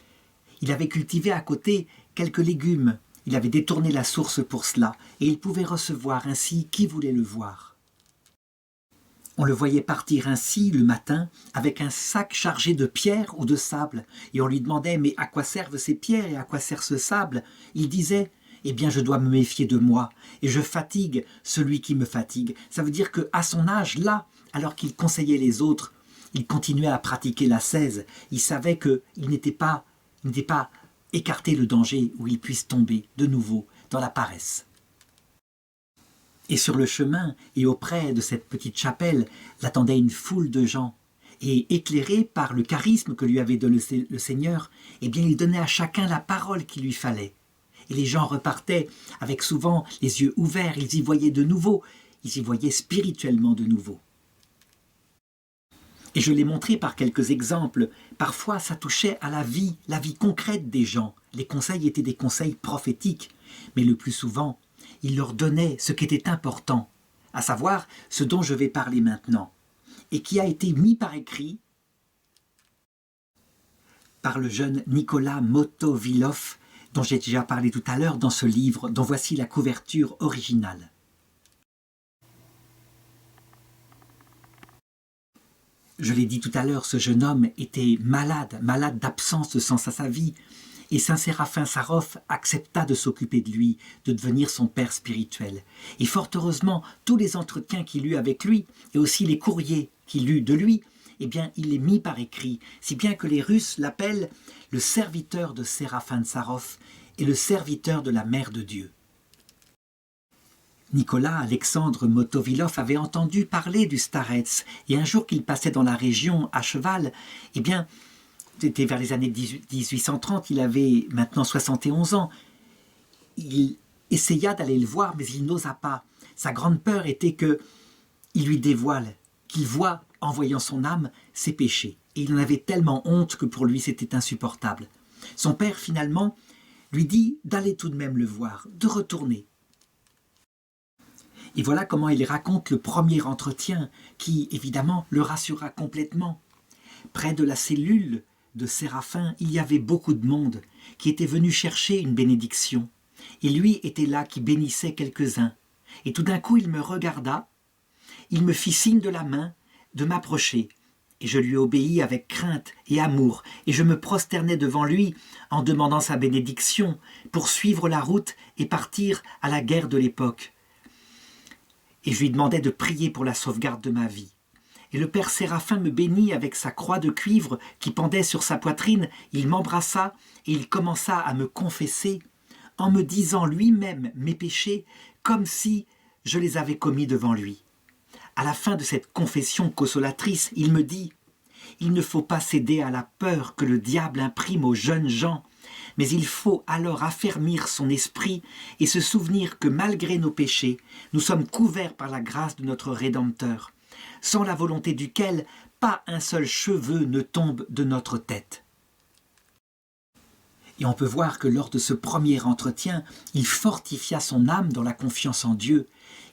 Il avait cultivé à côté quelques légumes, il avait détourné la source pour cela, et il pouvait recevoir ainsi qui voulait le voir. On le voyait partir ainsi le matin avec un sac chargé de pierres ou de sable, et on lui demandait « Mais à quoi servent ces pierres et à quoi sert ce sable ?» Il disait « Eh bien, je dois me méfier de moi, et je fatigue celui qui me fatigue. » Ça veut dire qu'à son âge, là, alors qu'il conseillait les autres, il continuait à pratiquer l'ascèse. Il savait qu'il n'était pas écarté le danger où il puisse tomber de nouveau dans la paresse. Et sur le chemin et auprès de cette petite chapelle l'attendait une foule de gens. Et éclairé par le charisme que lui avait donné le Seigneur, eh bien, il donnait à chacun la parole qu'il lui fallait. Et les gens repartaient avec souvent les yeux ouverts, ils y voyaient de nouveau, ils y voyaient spirituellement de nouveau. Et je l'ai montré par quelques exemples. Parfois, ça touchait à la vie concrète des gens. Les conseils étaient des conseils prophétiques, mais le plus souvent, il leur donnait ce qui était important, à savoir ce dont je vais parler maintenant, et qui a été mis par écrit par le jeune Nicolas Motovilov, dont j'ai déjà parlé tout à l'heure dans ce livre, dont voici la couverture originale. Je l'ai dit tout à l'heure, ce jeune homme était malade d'absence de sens à sa vie, et Saint Séraphin Sarov accepta de s'occuper de lui, de devenir son père spirituel. Et fort heureusement, tous les entretiens qu'il eut avec lui, et aussi les courriers qu'il eut de lui, eh bien, il les mit par écrit, si bien que les Russes l'appellent le serviteur de Séraphin Sarov et le serviteur de la Mère de Dieu. Nicolas Alexandre Motovilov avait entendu parler du Starets, et un jour qu'il passait dans la région à cheval, eh bien, c'était vers les années 1830, il avait maintenant 71 ans. Il essaya d'aller le voir, mais il n'osa pas. Sa grande peur était qu'il lui dévoile, qu'il voie, en voyant son âme, ses péchés. Et il en avait tellement honte que pour lui c'était insupportable. Son père, finalement, lui dit d'aller tout de même le voir, de retourner. Et voilà comment il raconte le premier entretien, qui, évidemment, le rassura complètement. Près de la cellule de Séraphin, il y avait beaucoup de monde qui était venu chercher une bénédiction. Et lui était là qui bénissait quelques-uns. Et tout d'un coup, il me regarda, il me fit signe de la main de m'approcher. Et je lui obéis avec crainte et amour, et je me prosternai devant lui en demandant sa bénédiction pour suivre la route et partir à la guerre de l'époque. Et je lui demandais de prier pour la sauvegarde de ma vie. Et le père Séraphin me bénit avec sa croix de cuivre qui pendait sur sa poitrine. Il m'embrassa et il commença à me confesser en me disant lui-même mes péchés comme si je les avais commis devant lui. À la fin de cette confession consolatrice, il me dit « Il ne faut pas céder à la peur que le diable imprime aux jeunes gens, mais il faut alors affermir son esprit et se souvenir que malgré nos péchés, nous sommes couverts par la grâce de notre Rédempteur, sans la volonté duquel pas un seul cheveu ne tombe de notre tête. » Et on peut voir que lors de ce premier entretien, il fortifia son âme dans la confiance en Dieu.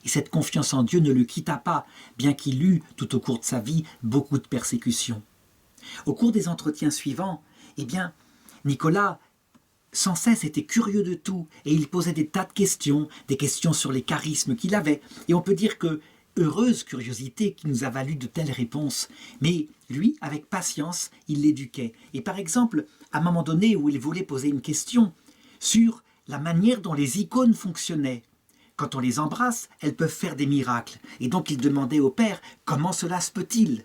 Et cette confiance en Dieu ne le quitta pas, bien qu'il eût, tout au cours de sa vie, beaucoup de persécutions. Au cours des entretiens suivants, Nicolas, sans cesse, était curieux de tout, et il posait des tas de questions, des questions sur les charismes qu'il avait. Et on peut dire que heureuse curiosité qui nous a valu de telles réponses. Mais lui, avec patience, il l'éduquait. Et par exemple, à un moment donné où il voulait poser une question sur la manière dont les icônes fonctionnaient. Quand on les embrasse, elles peuvent faire des miracles. Et donc il demandait au père « Comment cela se peut-il »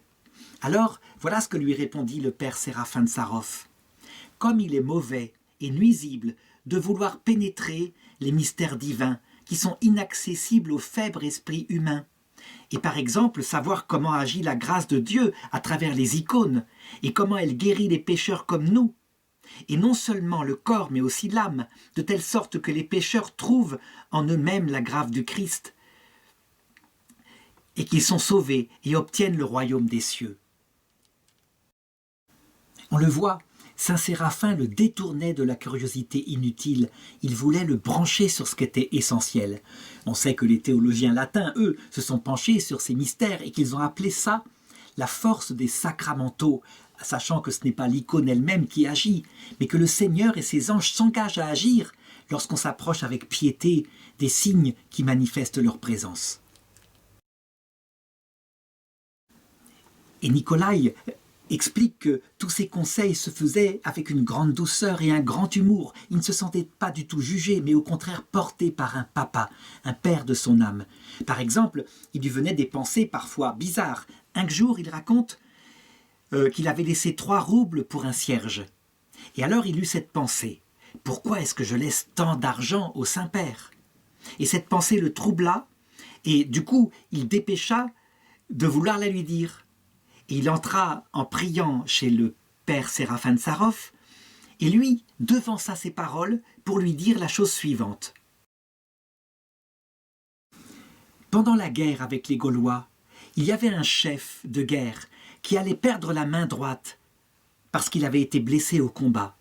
Alors, voilà ce que lui répondit le père Séraphin de Sarov. « Comme il est mauvais et nuisible de vouloir pénétrer les mystères divins qui sont inaccessibles au faible esprit humain, et par exemple savoir comment agit la grâce de Dieu à travers les icônes et comment elle guérit les pécheurs comme nous, et non seulement le corps mais aussi l'âme, de telle sorte que les pécheurs trouvent en eux-mêmes la grâce du Christ et qu'ils sont sauvés et obtiennent le royaume des cieux. » On le voit, Saint Séraphin le détournait de la curiosité inutile. Il voulait le brancher sur ce qui était essentiel. On sait que les théologiens latins, eux, se sont penchés sur ces mystères et qu'ils ont appelé ça la force des sacramentaux, sachant que ce n'est pas l'icône elle-même qui agit, mais que le Seigneur et ses anges s'engagent à agir lorsqu'on s'approche avec piété des signes qui manifestent leur présence. Et Nicolai explique que tous ces conseils se faisaient avec une grande douceur et un grand humour. Il ne se sentait pas du tout jugé, mais au contraire porté par un papa, un père de son âme. Par exemple, il lui venait des pensées parfois bizarres. Un jour, il raconte qu'il avait laissé 3 roubles pour un cierge. Et alors il eut cette pensée. Pourquoi est-ce que je laisse tant d'argent au Saint-Père ? Et cette pensée le troubla, et du coup, il dépêcha de vouloir la lui dire. Et il entra en priant chez le père Séraphin de Sarov, et lui devança ses paroles pour lui dire la chose suivante. Pendant la guerre avec les Gaulois, il y avait un chef de guerre qui allait perdre la main droite parce qu'il avait été blessé au combat.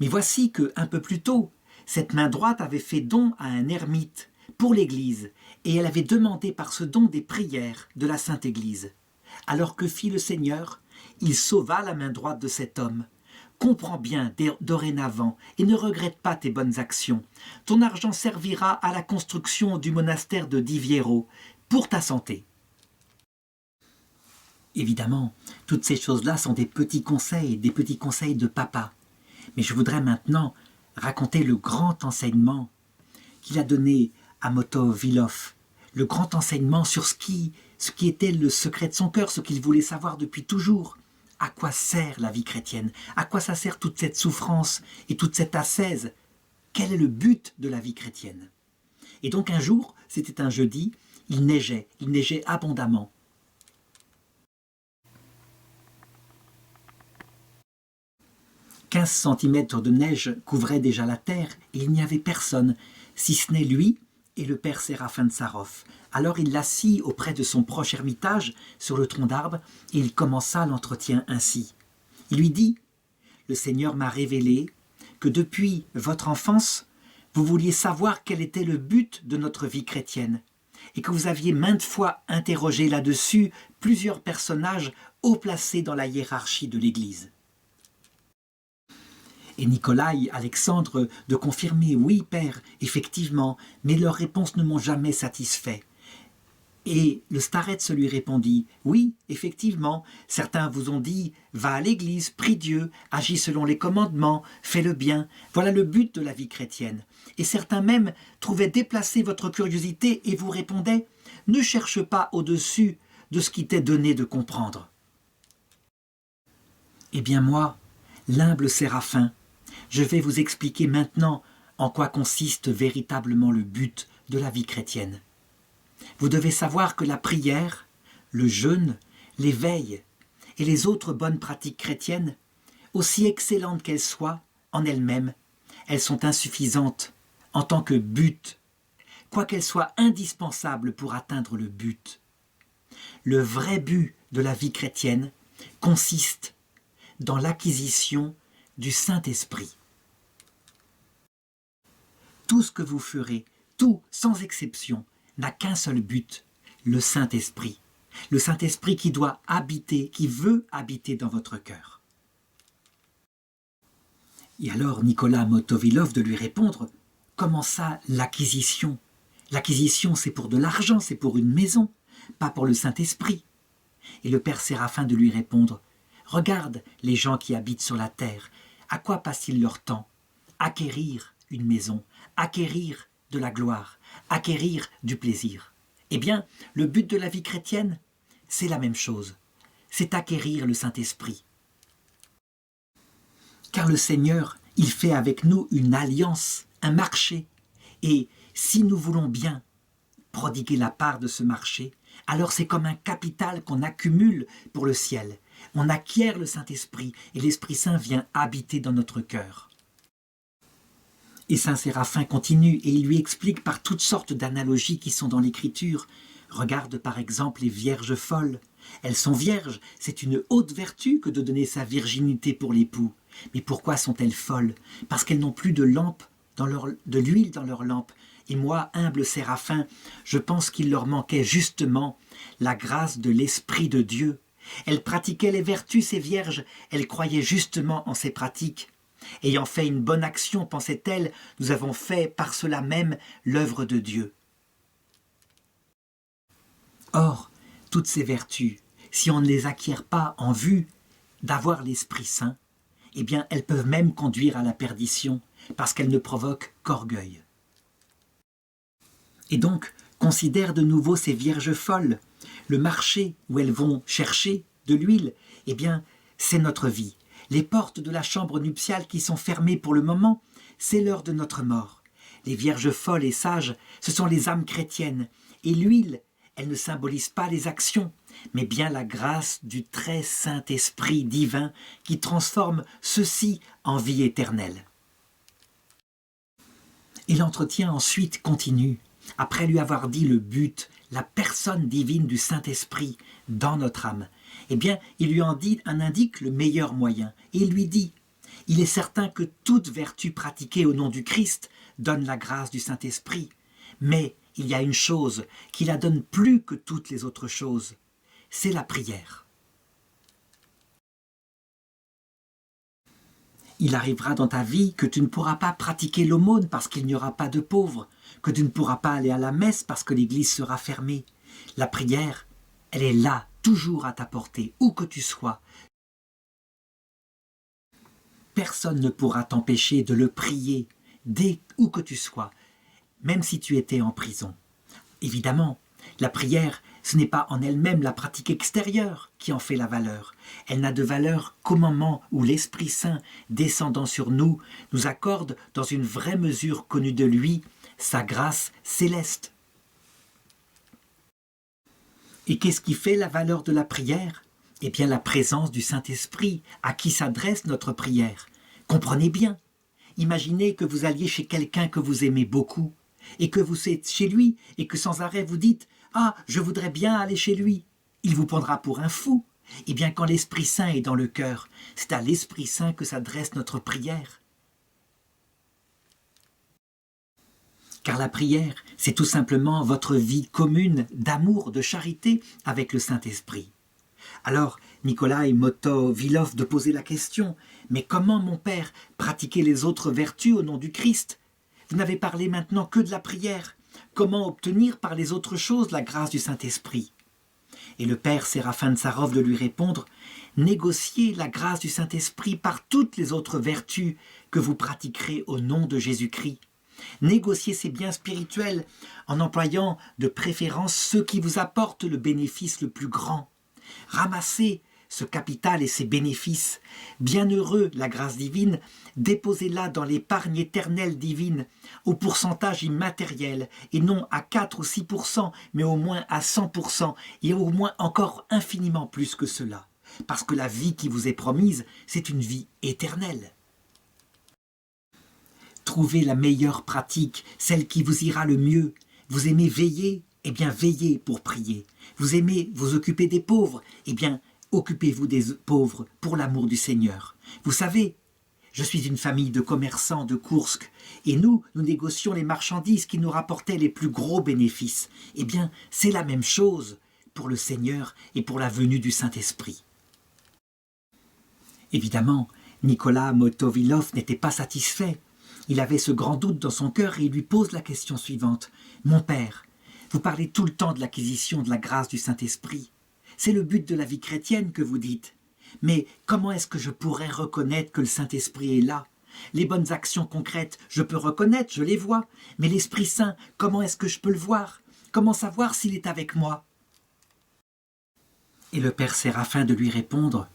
Mais voici que, un peu plus tôt, cette main droite avait fait don à un ermite pour l'Église, et elle avait demandé par ce don des prières de la Sainte Église. Alors que fit le Seigneur? Il sauva la main droite de cet homme. Comprends bien dorénavant et ne regrette pas tes bonnes actions. Ton argent servira à la construction du monastère de Diviero pour ta santé. Évidemment, toutes ces choses-là sont des petits conseils de papa. Mais je voudrais maintenant raconter le grand enseignement qu'il a donné à Motovilov, le grand enseignement sur ce qui était le secret de son cœur, ce qu'il voulait savoir depuis toujours. À quoi sert la vie chrétienne? À quoi ça sert toute cette souffrance et toute cette ascèse? Quel est le but de la vie chrétienne? Et donc un jour, c'était un jeudi, il neigeait abondamment. « 15 centimètres de neige couvraient déjà la terre et il n'y avait personne, si ce n'est lui et le père Séraphin de Sarov. Alors il l'assit auprès de son proche ermitage sur le tronc d'arbre et il commença l'entretien ainsi. Il lui dit « Le Seigneur m'a révélé que depuis votre enfance, vous vouliez savoir quel était le but de notre vie chrétienne. et que vous aviez maintes fois interrogé là-dessus plusieurs personnages haut placés dans la hiérarchie de l'Église. Et Nicolas, Alexandre, de confirmer « Oui, Père, effectivement, mais leurs réponses ne m'ont jamais satisfait ». Et le starets lui répondit « Oui, effectivement, certains vous ont dit « Va à l'église, prie Dieu, agis selon les commandements, fais le bien, voilà le but de la vie chrétienne. » Et certains même trouvaient déplacée votre curiosité et vous répondaient « Ne cherche pas au-dessus de ce qui t'est donné de comprendre. » Eh bien moi, l'humble Séraphin, je vais vous expliquer maintenant en quoi consiste véritablement le but de la vie chrétienne. Vous devez savoir que la prière, le jeûne, les veilles et les autres bonnes pratiques chrétiennes, aussi excellentes qu'elles soient en elles-mêmes, elles sont insuffisantes en tant que but, quoiqu'elles soient indispensables pour atteindre le but. Le vrai but de la vie chrétienne consiste dans l'acquisition du Saint-Esprit. Tout ce que vous ferez, tout sans exception, n'a qu'un seul but, le Saint-Esprit. Le Saint-Esprit qui doit habiter, qui veut habiter dans votre cœur. Et alors Nicolas Motovilov de lui répondre, comment ça l'acquisition? L'acquisition c'est pour de l'argent, c'est pour une maison, pas pour le Saint-Esprit. Et le Père Séraphin de lui répondre, regarde les gens qui habitent sur la terre, à quoi passent-ils leur temps? Acquérir une maison, acquérir de la gloire, acquérir du plaisir. Eh bien, le but de la vie chrétienne, c'est la même chose, c'est acquérir le Saint-Esprit. Car le Seigneur, il fait avec nous une alliance, un marché. Et si nous voulons bien prodiguer la part de ce marché, alors c'est comme un capital qu'on accumule pour le ciel. On acquiert le Saint-Esprit et l'Esprit Saint vient habiter dans notre cœur. Et Saint Séraphin continue et il lui explique par toutes sortes d'analogies qui sont dans l'Écriture. Regarde par exemple les vierges folles. Elles sont vierges, c'est une haute vertu que de donner sa virginité pour l'époux. Mais pourquoi sont-elles folles? Parce qu'elles n'ont plus de de l'huile dans leur lampe. Et moi, humble Séraphin, je pense qu'il leur manquait justement la grâce de l'Esprit de Dieu. Elles pratiquaient les vertus, ces vierges, elles croyaient justement en ces pratiques. Ayant fait une bonne action, pensait-elle, nous avons fait par cela même l'œuvre de Dieu. Or, toutes ces vertus, si on ne les acquiert pas en vue d'avoir l'Esprit Saint, eh bien, elles peuvent même conduire à la perdition, parce qu'elles ne provoquent qu'orgueil. Et donc, considère de nouveau ces vierges folles. Le marché où elles vont chercher de l'huile, eh bien, c'est notre vie. Les portes de la chambre nuptiale qui sont fermées pour le moment, c'est l'heure de notre mort. Les vierges folles et sages, ce sont les âmes chrétiennes. Et l'huile, elle ne symbolise pas les actions, mais bien la grâce du très Saint-Esprit divin qui transforme ceci en vie éternelle. Et l'entretien ensuite continue, après lui avoir dit le but, la personne divine du Saint-Esprit dans notre âme. Eh bien, il lui en indique le meilleur moyen. Et il lui dit, il est certain que toute vertu pratiquée au nom du Christ donne la grâce du Saint-Esprit. Mais il y a une chose qui la donne plus que toutes les autres choses, c'est la prière. Il arrivera dans ta vie que tu ne pourras pas pratiquer l'aumône parce qu'il n'y aura pas de pauvres, que tu ne pourras pas aller à la messe parce que l'église sera fermée. La prière, elle est là, toujours à ta portée, où que tu sois. Personne ne pourra t'empêcher de le prier, dès où que tu sois, même si tu étais en prison. Évidemment, la prière, ce n'est pas en elle-même la pratique extérieure qui en fait la valeur. Elle n'a de valeur qu'au moment où l'Esprit Saint, descendant sur nous, nous accorde, dans une vraie mesure connue de lui, sa grâce céleste. Et qu'est-ce qui fait la valeur de la prière? Eh bien, la présence du Saint-Esprit, à qui s'adresse notre prière. Comprenez bien. Imaginez que vous alliez chez quelqu'un que vous aimez beaucoup, et que vous êtes chez lui, et que sans arrêt vous dites « Ah, je voudrais bien aller chez lui ». Il vous prendra pour un fou. Eh bien, quand l'Esprit Saint est dans le cœur, c'est à l'Esprit Saint que s'adresse notre prière. Car la prière, c'est tout simplement votre vie commune d'amour, de charité avec le Saint-Esprit. Alors, Nikolai Motovilov de poser la question, « Mais comment, mon père, pratiquer les autres vertus au nom du Christ? Vous n'avez parlé maintenant que de la prière. Comment obtenir par les autres choses la grâce du Saint-Esprit ?» Et le père Séraphin Tsarov de lui répondre, « Négociez la grâce du Saint-Esprit par toutes les autres vertus que vous pratiquerez au nom de Jésus-Christ. Négociez ces biens spirituels en employant de préférence ceux qui vous apportent le bénéfice le plus grand. Ramassez ce capital et ses bénéfices. Bienheureux la grâce divine, déposez-la dans l'épargne éternelle divine, au pourcentage immatériel, et non à 4 ou 6%, mais au moins à 100%, et au moins encore infiniment plus que cela. Parce que la vie qui vous est promise, c'est une vie éternelle. Trouvez la meilleure pratique, celle qui vous ira le mieux. Vous aimez veiller? Eh bien, veillez pour prier. Vous aimez vous occuper des pauvres? Eh bien, occupez-vous des pauvres pour l'amour du Seigneur. Vous savez, je suis une famille de commerçants de Koursk, et nous négocions les marchandises qui nous rapportaient les plus gros bénéfices. Eh bien, c'est la même chose pour le Seigneur et pour la venue du Saint-Esprit. Évidemment, Nicolas Motovilov n'était pas satisfait. Il avait ce grand doute dans son cœur et il lui pose la question suivante. « Mon père, vous parlez tout le temps de l'acquisition de la grâce du Saint-Esprit. C'est le but de la vie chrétienne que vous dites. Mais comment est-ce que je pourrais reconnaître que le Saint-Esprit est là? Les bonnes actions concrètes, je peux reconnaître, je les vois. Mais l'Esprit Saint, comment est-ce que je peux le voir? Comment savoir s'il est avec moi ?» Et le père Séraphin de lui répondre,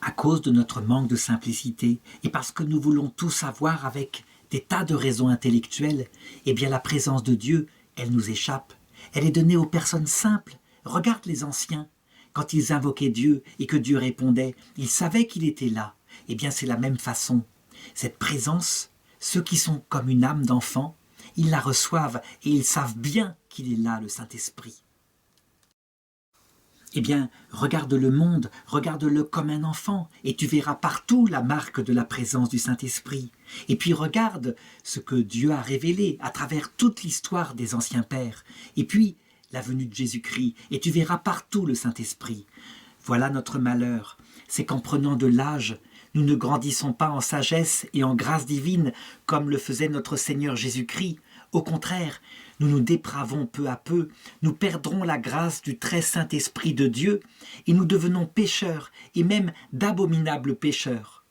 à cause de notre manque de simplicité et parce que nous voulons tout savoir avec des tas de raisons intellectuelles, eh bien la présence de Dieu, elle nous échappe. Elle est donnée aux personnes simples. Regarde les anciens. Quand ils invoquaient Dieu et que Dieu répondait, ils savaient qu'il était là. Eh bien c'est la même façon. Cette présence, ceux qui sont comme une âme d'enfant, ils la reçoivent et ils savent bien qu'il est là, le Saint-Esprit. Eh bien, regarde le monde, regarde-le comme un enfant, et tu verras partout la marque de la présence du Saint-Esprit. Et puis regarde ce que Dieu a révélé à travers toute l'histoire des anciens pères. Et puis, la venue de Jésus-Christ, et tu verras partout le Saint-Esprit. Voilà notre malheur, c'est qu'en prenant de l'âge, nous ne grandissons pas en sagesse et en grâce divine comme le faisait notre Seigneur Jésus-Christ. Au contraire, nous nous dépravons peu à peu, nous perdrons la grâce du très Saint-Esprit de Dieu et nous devenons pécheurs et même d'abominables pécheurs.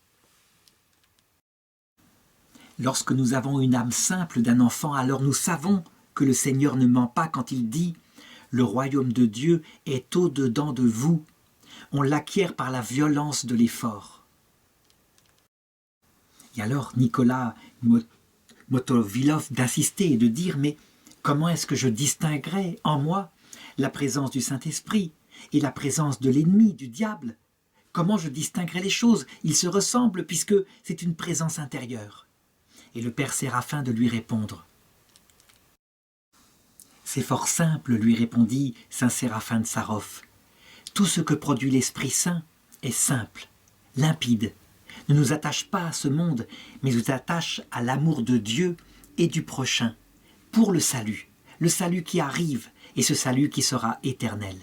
Lorsque nous avons une âme simple d'un enfant, alors nous savons que le Seigneur ne ment pas quand il dit « Le royaume de Dieu est au-dedans de vous ». On l'acquiert par la violence de l'effort. Et alors Nicolas Motovilov d'insister et de dire « Mais comment est-ce que je distinguerai en moi la présence du Saint-Esprit et la présence de l'ennemi, du diable? Comment je distinguerai les choses? Ils se ressemblent puisque c'est une présence intérieure. » Et le père Séraphin de lui répondre. « C'est fort simple, lui répondit saint Séraphin de Sarov. Tout ce que produit l'Esprit Saint est simple, limpide. Ne nous attache pas à ce monde, mais nous attache à l'amour de Dieu et du prochain, pour le salut qui arrive et ce salut qui sera éternel.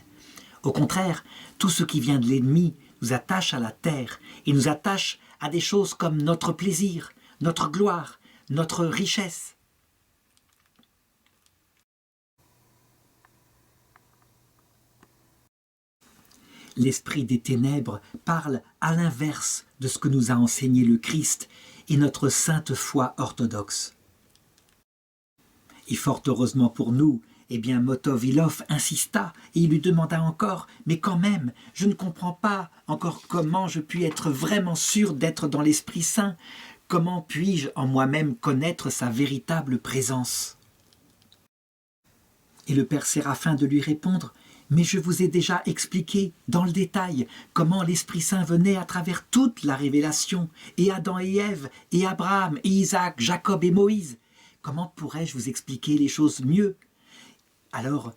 Au contraire, tout ce qui vient de l'ennemi nous attache à la terre et nous attache à des choses comme notre plaisir, notre gloire, notre richesse. L'esprit des ténèbres parle à l'inverse de ce que nous a enseigné le Christ et notre sainte foi orthodoxe. Et fort heureusement pour nous, eh bien Motovilov insista et il lui demanda encore « Mais quand même, je ne comprends pas encore comment je puis être vraiment sûr d'être dans l'Esprit Saint. Comment puis-je en moi-même connaître sa véritable présence ?» Et le père Séraphin de lui répondre « Mais je vous ai déjà expliqué dans le détail comment l'Esprit Saint venait à travers toute la révélation, et Adam et Ève, et Abraham, et Isaac, Jacob et Moïse. Comment pourrais-je vous expliquer les choses mieux ?» Alors,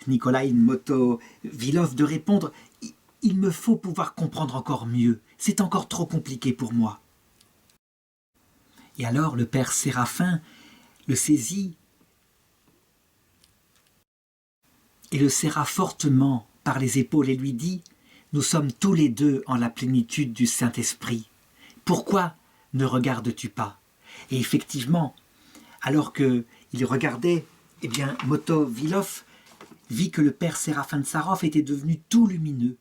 Nikolai Motovilov de répondre « Il me faut pouvoir comprendre encore mieux, c'est encore trop compliqué pour moi. » Et alors le père Séraphin le saisit et le serra fortement par les épaules et lui dit « Nous sommes tous les deux en la plénitude du Saint-Esprit. Pourquoi ne regardes-tu pas ?» Et effectivement, alors qu'il regardait, eh bien, Motovilov vit que le père Séraphin de Sarov était devenu tout lumineux,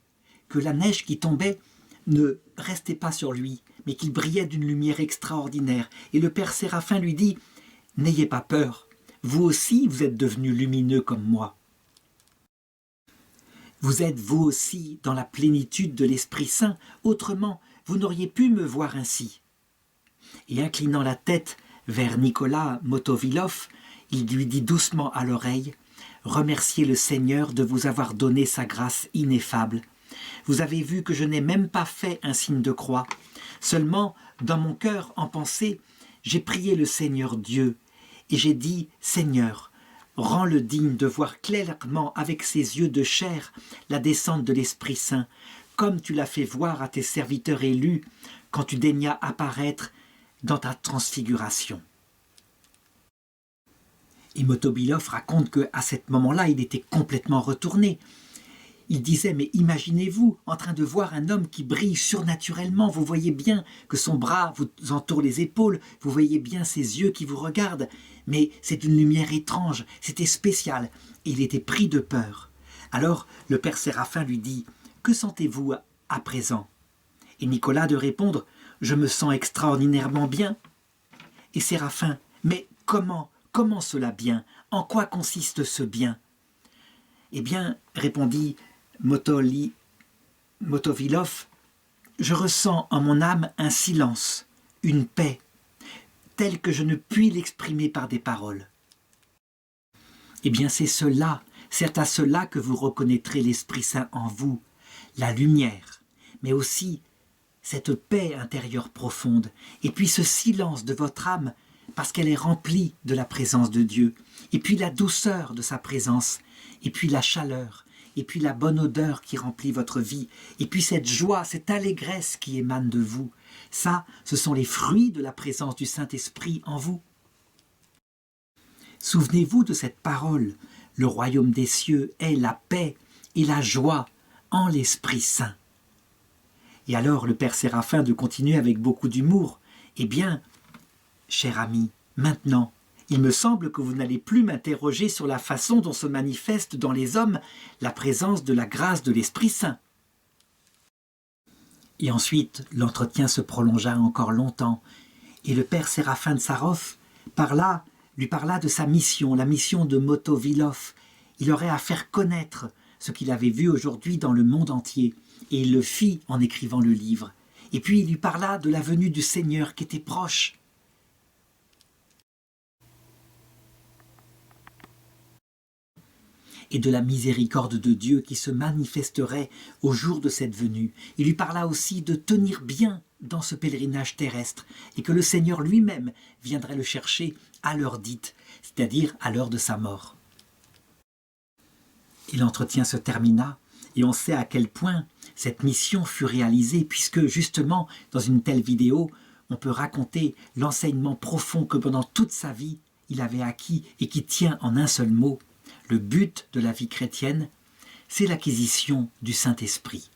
que la neige qui tombait ne restait pas sur lui, mais qu'il brillait d'une lumière extraordinaire. Et le père Séraphin lui dit « N'ayez pas peur, vous aussi vous êtes devenu lumineux comme moi. Vous êtes vous aussi dans la plénitude de l'Esprit Saint, autrement vous n'auriez pu me voir ainsi. » Et inclinant la tête vers Nicolas Motovilov, il lui dit doucement à l'oreille « Remerciez le Seigneur de vous avoir donné sa grâce ineffable. Vous avez vu que je n'ai même pas fait un signe de croix. Seulement, dans mon cœur, en pensée, j'ai prié le Seigneur Dieu, et j'ai dit « Seigneur, rends-le digne de voir clairement avec ses yeux de chair la descente de l'Esprit Saint, comme tu l'as fait voir à tes serviteurs élus quand tu daignas apparaître dans ta transfiguration. » Et Motovilov raconte qu'à ce moment-là, il était complètement retourné. Il disait, mais imaginez-vous en train de voir un homme qui brille surnaturellement, vous voyez bien que son bras vous entoure les épaules, vous voyez bien ses yeux qui vous regardent, mais c'est une lumière étrange, c'était spécial, et il était pris de peur. Alors le père Séraphin lui dit, que sentez-vous à présent? Et Nicolas de répondre, je me sens extraordinairement bien. Et Séraphin, mais comment cela bien? En quoi consiste ce bien? Eh bien, répondit Motovilov, je ressens en mon âme un silence, une paix, telle que je ne puis l'exprimer par des paroles. Eh bien, c'est à cela que vous reconnaîtrez l'Esprit Saint en vous, la lumière, mais aussi cette paix intérieure profonde, et puis ce silence de votre âme, parce qu'elle est remplie de la présence de Dieu, et puis la douceur de sa présence, et puis la chaleur, et puis la bonne odeur qui remplit votre vie, et puis cette joie, cette allégresse qui émane de vous. Ça, ce sont les fruits de la présence du Saint-Esprit en vous. Souvenez-vous de cette parole, le royaume des cieux est la paix et la joie en l'Esprit Saint. Et alors le père Séraphin de continuer avec beaucoup d'humour, eh bien, cher ami, maintenant, il me semble que vous n'allez plus m'interroger sur la façon dont se manifeste dans les hommes la présence de la grâce de l'Esprit Saint. Et ensuite, l'entretien se prolongea encore longtemps, et le père Séraphin de Sarov lui parla de sa mission, la mission de Motovilov. Il aurait à faire connaître ce qu'il avait vu aujourd'hui dans le monde entier, et il le fit en écrivant le livre. Et puis il lui parla de la venue du Seigneur qui était proche. Et de la miséricorde de Dieu qui se manifesterait au jour de cette venue. Il lui parla aussi de tenir bien dans ce pèlerinage terrestre et que le Seigneur lui-même viendrait le chercher à l'heure dite, c'est-à-dire à l'heure de sa mort. Et l'entretien se termina et on sait à quel point cette mission fut réalisée puisque justement dans une telle vidéo, on peut raconter l'enseignement profond que pendant toute sa vie il avait acquis et qui tient en un seul mot. Le but de la vie chrétienne, c'est l'acquisition du Saint-Esprit.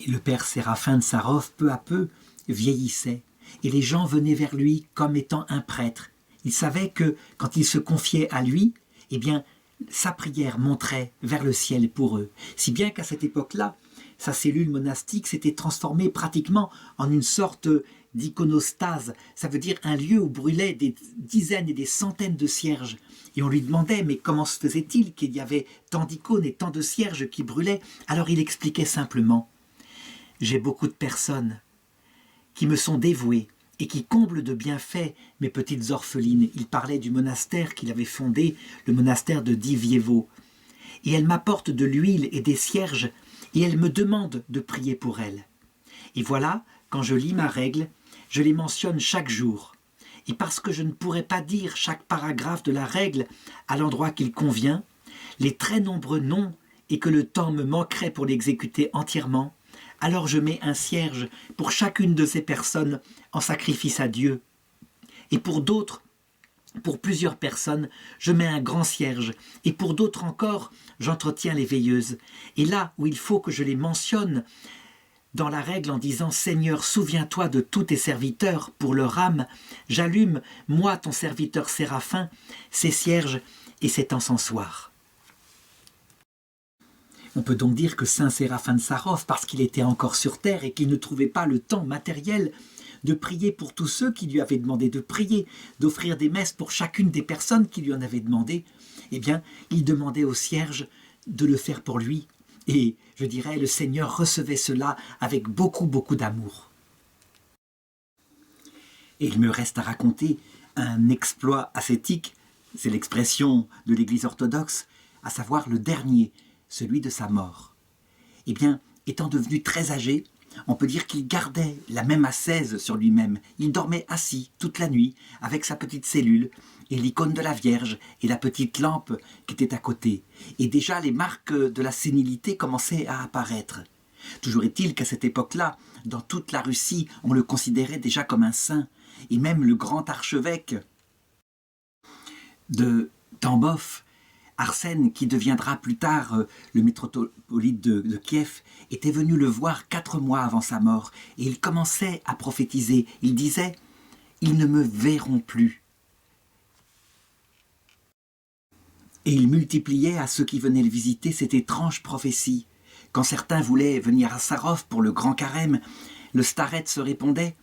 Et le père Séraphin de Sarov, peu à peu, vieillissait, et les gens venaient vers lui comme étant un prêtre. Il savait que, quand il se confiait à lui, eh bien, sa prière monterait vers le ciel pour eux. Si bien qu'à cette époque-là, sa cellule monastique s'était transformée pratiquement en une sorte d'iconostase. Ça veut dire un lieu où brûlaient des dizaines et des centaines de cierges. Et on lui demandait, mais comment se faisait-il qu'il y avait tant d'icônes et tant de cierges qui brûlaient? Alors il expliquait simplement, j'ai beaucoup de personnes qui me sont dévouées et qui comblent de bienfaits mes petites orphelines. Il parlait du monastère qu'il avait fondé, le monastère de Divievo. Et elles m'apportent de l'huile et des cierges, et elles me demandent de prier pour elles. Et voilà, quand je lis ma règle, je les mentionne chaque jour. Et parce que je ne pourrais pas dire chaque paragraphe de la règle à l'endroit qu'il convient, les très nombreux noms, et que le temps me manquerait pour l'exécuter entièrement, alors je mets un cierge pour chacune de ces personnes en sacrifice à Dieu. Et pour d'autres, Pour plusieurs personnes, je mets un grand cierge, et pour d'autres encore, j'entretiens les veilleuses. Et là où il faut que je les mentionne dans la règle en disant « Seigneur, souviens-toi de tous tes serviteurs, pour leur âme, j'allume, moi ton serviteur Séraphin, ces cierges et cet encensoir. » On peut donc dire que Saint Séraphin de Sarov, parce qu'il était encore sur terre et qu'il ne trouvait pas le temps matériel de prier pour tous ceux qui lui avaient demandé de prier, d'offrir des messes pour chacune des personnes qui lui en avaient demandé, eh bien, il demandait au cierge de le faire pour lui. Et, je dirais, le Seigneur recevait cela avec beaucoup, beaucoup d'amour. Et il me reste à raconter un exploit ascétique, c'est l'expression de l'Église orthodoxe, à savoir le dernier, celui de sa mort. Eh bien, étant devenu très âgé, on peut dire qu'il gardait la même ascèse sur lui-même. Il dormait assis toute la nuit avec sa petite cellule et l'icône de la Vierge et la petite lampe qui était à côté. Et déjà les marques de la sénilité commençaient à apparaître. Toujours est-il qu'à cette époque-là, dans toute la Russie, on le considérait déjà comme un saint. Et même le grand archevêque de Tambov, Arsène, qui deviendra plus tard le métropolite de Kiev, était venu le voir 4 mois avant sa mort, et il commençait à prophétiser. Il disait « Ils ne me verront plus ». Et il multipliait à ceux qui venaient le visiter cette étrange prophétie. Quand certains voulaient venir à Sarov pour le grand carême, le staret se répondait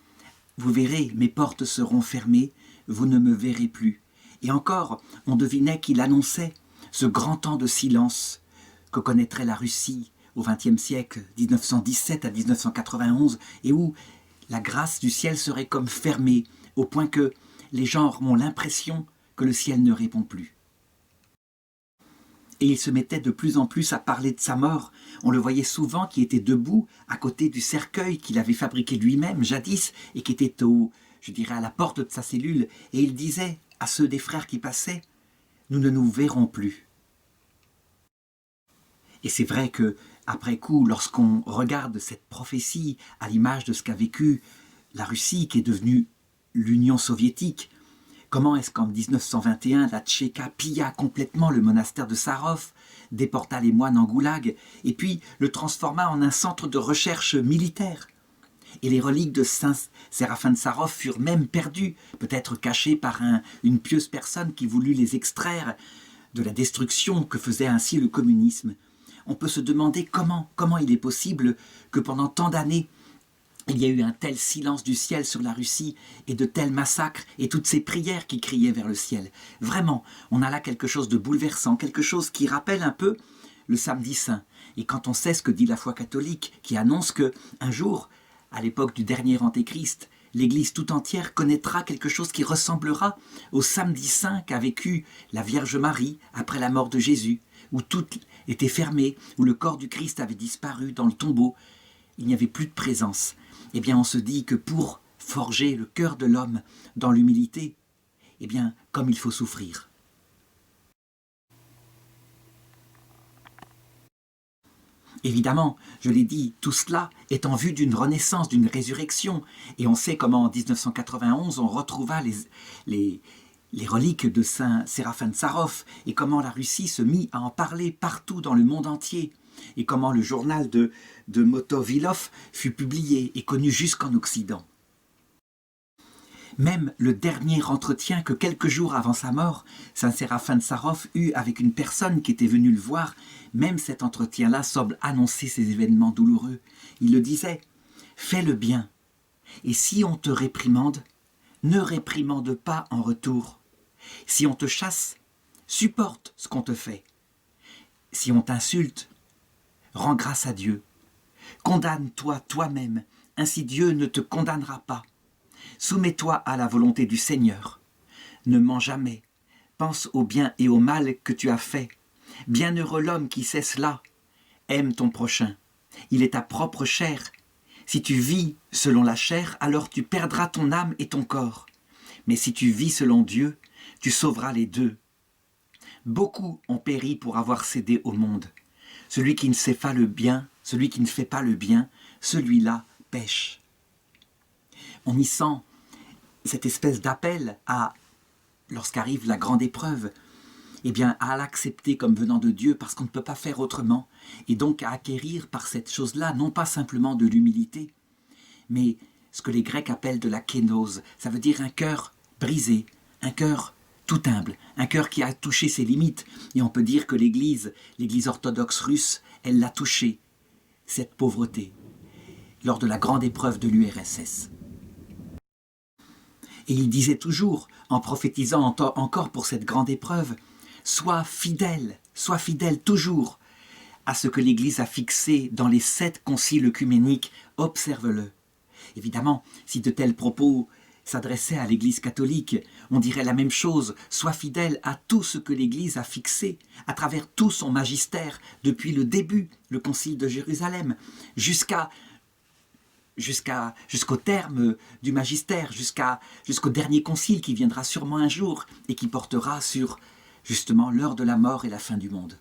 « Vous verrez, mes portes seront fermées, vous ne me verrez plus ». Et encore, on devinait qu'il annonçait ce grand temps de silence que connaîtrait la Russie au XXe siècle, 1917 à 1991, et où la grâce du ciel serait comme fermée, au point que les gens ont l'impression que le ciel ne répond plus. Et il se mettait de plus en plus à parler de sa mort. On le voyait souvent qui était debout à côté du cercueil qu'il avait fabriqué lui-même jadis et qui était à la porte de sa cellule, et il disait à ceux des frères qui passaient, nous ne nous verrons plus. Et c'est vrai que, après coup, lorsqu'on regarde cette prophétie à l'image de ce qu'a vécu la Russie, qui est devenue l'Union soviétique, comment est-ce qu'en 1921, la Tchéka pilla complètement le monastère de Sarov, déporta les moines en goulag, et puis le transforma en un centre de recherche militaire. Et les reliques de Saint Séraphin de Sarov furent même perdues, peut-être cachées par une pieuse personne qui voulut les extraire de la destruction que faisait ainsi le communisme. On peut se demander comment il est possible que pendant tant d'années, il y a eu un tel silence du ciel sur la Russie et de tels massacres et toutes ces prières qui criaient vers le ciel. Vraiment, on a là quelque chose de bouleversant, quelque chose qui rappelle un peu le samedi saint. Et quand on sait ce que dit la foi catholique, qui annonce qu'un jour, à l'époque du dernier Antéchrist, l'Église tout entière connaîtra quelque chose qui ressemblera au samedi saint qu'a vécu la Vierge Marie après la mort de Jésus, où tout était fermé, où le corps du Christ avait disparu dans le tombeau, il n'y avait plus de présence. Eh bien, on se dit que pour forger le cœur de l'homme dans l'humilité, eh bien, comme il faut souffrir. Évidemment, je l'ai dit, tout cela est en vue d'une renaissance, d'une résurrection. Et on sait comment en 1991, on retrouva les reliques de Saint Séraphin de Sarov et comment la Russie se mit à en parler partout dans le monde entier. Et comment le journal de Motovilov fut publié et connu jusqu'en Occident. Même le dernier entretien que quelques jours avant sa mort, Saint Séraphin de Sarov eut avec une personne qui était venue le voir, même cet entretien-là semble annoncer ces événements douloureux. Il le disait, « Fais le bien, et si on te réprimande, ne réprimande pas en retour. Si on te chasse, supporte ce qu'on te fait. Si on t'insulte, rends grâce à Dieu. Condamne-toi toi-même, ainsi Dieu ne te condamnera pas. Soumets-toi à la volonté du Seigneur. Ne mens jamais. Pense au bien et au mal que tu as fait. Bienheureux l'homme qui sait cela. Aime ton prochain. Il est ta propre chair. Si tu vis selon la chair, alors tu perdras ton âme et ton corps. Mais si tu vis selon Dieu, tu sauveras les deux. Beaucoup ont péri pour avoir cédé au monde. Celui qui ne sait pas le bien, celui qui ne fait pas le bien, celui-là pêche. On y sent cette espèce d'appel à lorsqu'arrive la grande épreuve, eh bien, à l'accepter comme venant de Dieu parce qu'on ne peut pas faire autrement, et donc à acquérir par cette chose-là, non pas simplement de l'humilité, mais ce que les Grecs appellent de la kénose, ça veut dire un cœur brisé, un cœur tout humble, un cœur qui a touché ses limites, et on peut dire que l'Église orthodoxe russe, elle l'a touché, cette pauvreté, lors de la grande épreuve de l'URSS. Et il disait toujours, en prophétisant encore pour cette grande épreuve, sois fidèle toujours à ce que l'Église a fixé dans les 7 conciles œcuméniques, observe-le. Évidemment, si de tels propos s'adressaient à l'Église catholique, on dirait la même chose, sois fidèle à tout ce que l'Église a fixé, à travers tout son magistère, depuis le début, le concile de Jérusalem, jusqu'au terme du magistère, jusqu'au dernier concile qui viendra sûrement un jour et qui portera sur justement l'heure de la mort et la fin du monde.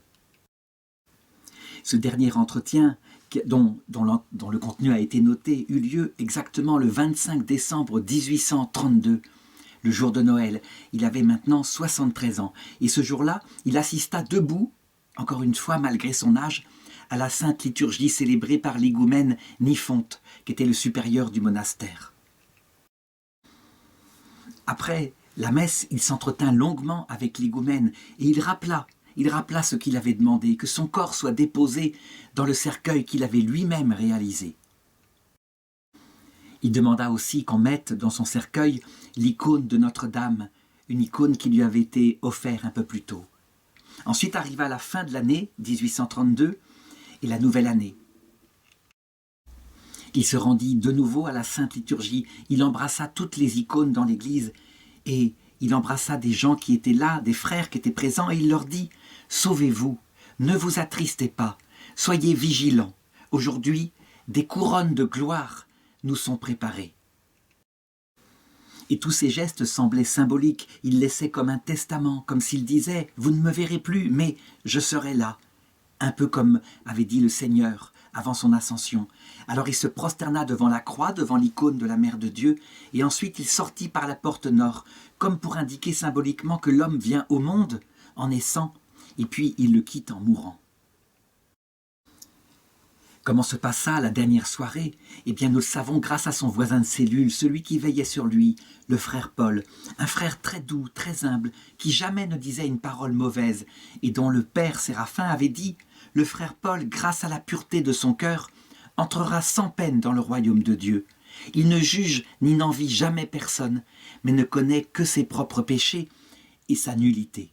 Ce dernier entretien, dont le contenu a été noté, eut lieu exactement le 25 décembre 1832, le jour de Noël. Il avait maintenant 73 ans. Et ce jour-là, il assista debout, encore une fois malgré son âge, à la sainte liturgie célébrée par l'higoumène Niphonte, qui était le supérieur du monastère. Après la messe, il s'entretint longuement avec l'higoumène et il rappela ce qu'il avait demandé, que son corps soit déposé dans le cercueil qu'il avait lui-même réalisé. Il demanda aussi qu'on mette dans son cercueil l'icône de Notre-Dame, une icône qui lui avait été offerte un peu plus tôt. Ensuite arriva la fin de l'année 1832 et la nouvelle année. Il se rendit de nouveau à la Sainte Liturgie, il embrassa toutes les icônes dans l'église et il embrassa des gens qui étaient là, des frères qui étaient présents et il leur dit « Sauvez-vous, ne vous attristez pas, soyez vigilants. Aujourd'hui, des couronnes de gloire nous sont préparées. » Et tous ces gestes semblaient symboliques, il laissait comme un testament, comme s'il disait « Vous ne me verrez plus, mais je serai là », un peu comme avait dit le Seigneur avant son ascension. Alors il se prosterna devant la croix, devant l'icône de la Mère de Dieu, et ensuite il sortit par la porte nord, comme pour indiquer symboliquement que l'homme vient au monde en naissant, et puis il le quitte en mourant. Comment se passa la dernière soirée? Eh bien, nous le savons grâce à son voisin de cellule, celui qui veillait sur lui, le frère Paul, un frère très doux, très humble, qui jamais ne disait une parole mauvaise, et dont le père Séraphin avait dit « Le frère Paul, grâce à la pureté de son cœur, entrera sans peine dans le royaume de Dieu. Il ne juge ni n'envie jamais personne, mais ne connaît que ses propres péchés et sa nullité. »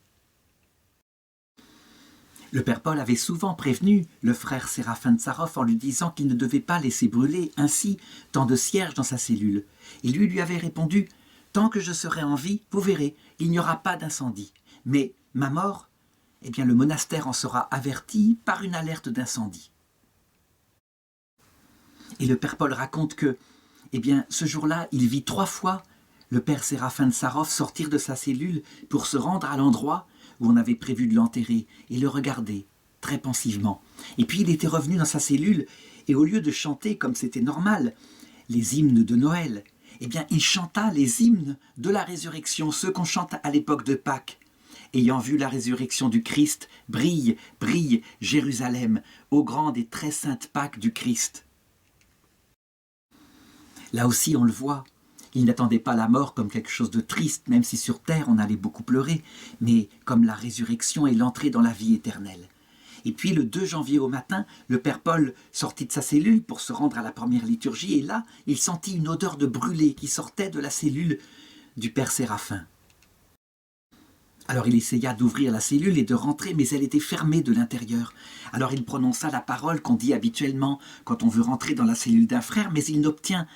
Le père Paul avait souvent prévenu le frère Séraphin de Sarov en lui disant qu'il ne devait pas laisser brûler ainsi tant de cierges dans sa cellule. Et lui avait répondu « Tant que je serai en vie, vous verrez, il n'y aura pas d'incendie. Mais ma mort, eh bien le monastère en sera averti par une alerte d'incendie. » Et le père Paul raconte que, eh bien, ce jour-là, il vit 3 fois le père Séraphin de Sarov sortir de sa cellule pour se rendre à l'endroit où on avait prévu de l'enterrer, et le regarder très pensivement. Et puis il était revenu dans sa cellule, et au lieu de chanter, comme c'était normal, les hymnes de Noël, eh bien il chanta les hymnes de la résurrection, ceux qu'on chante à l'époque de Pâques. Ayant vu la résurrection du Christ, brille, brille Jérusalem, ô grande et très sainte Pâques du Christ. Là aussi on le voit, il n'attendait pas la mort comme quelque chose de triste, même si sur terre on allait beaucoup pleurer, mais comme la résurrection et l'entrée dans la vie éternelle. Et puis le 2 janvier au matin, le père Paul sortit de sa cellule pour se rendre à la première liturgie, et là, il sentit une odeur de brûlé qui sortait de la cellule du père Séraphin. Alors il essaya d'ouvrir la cellule et de rentrer, mais elle était fermée de l'intérieur. Alors il prononça la parole qu'on dit habituellement quand on veut rentrer dans la cellule d'un frère, mais il n'obtint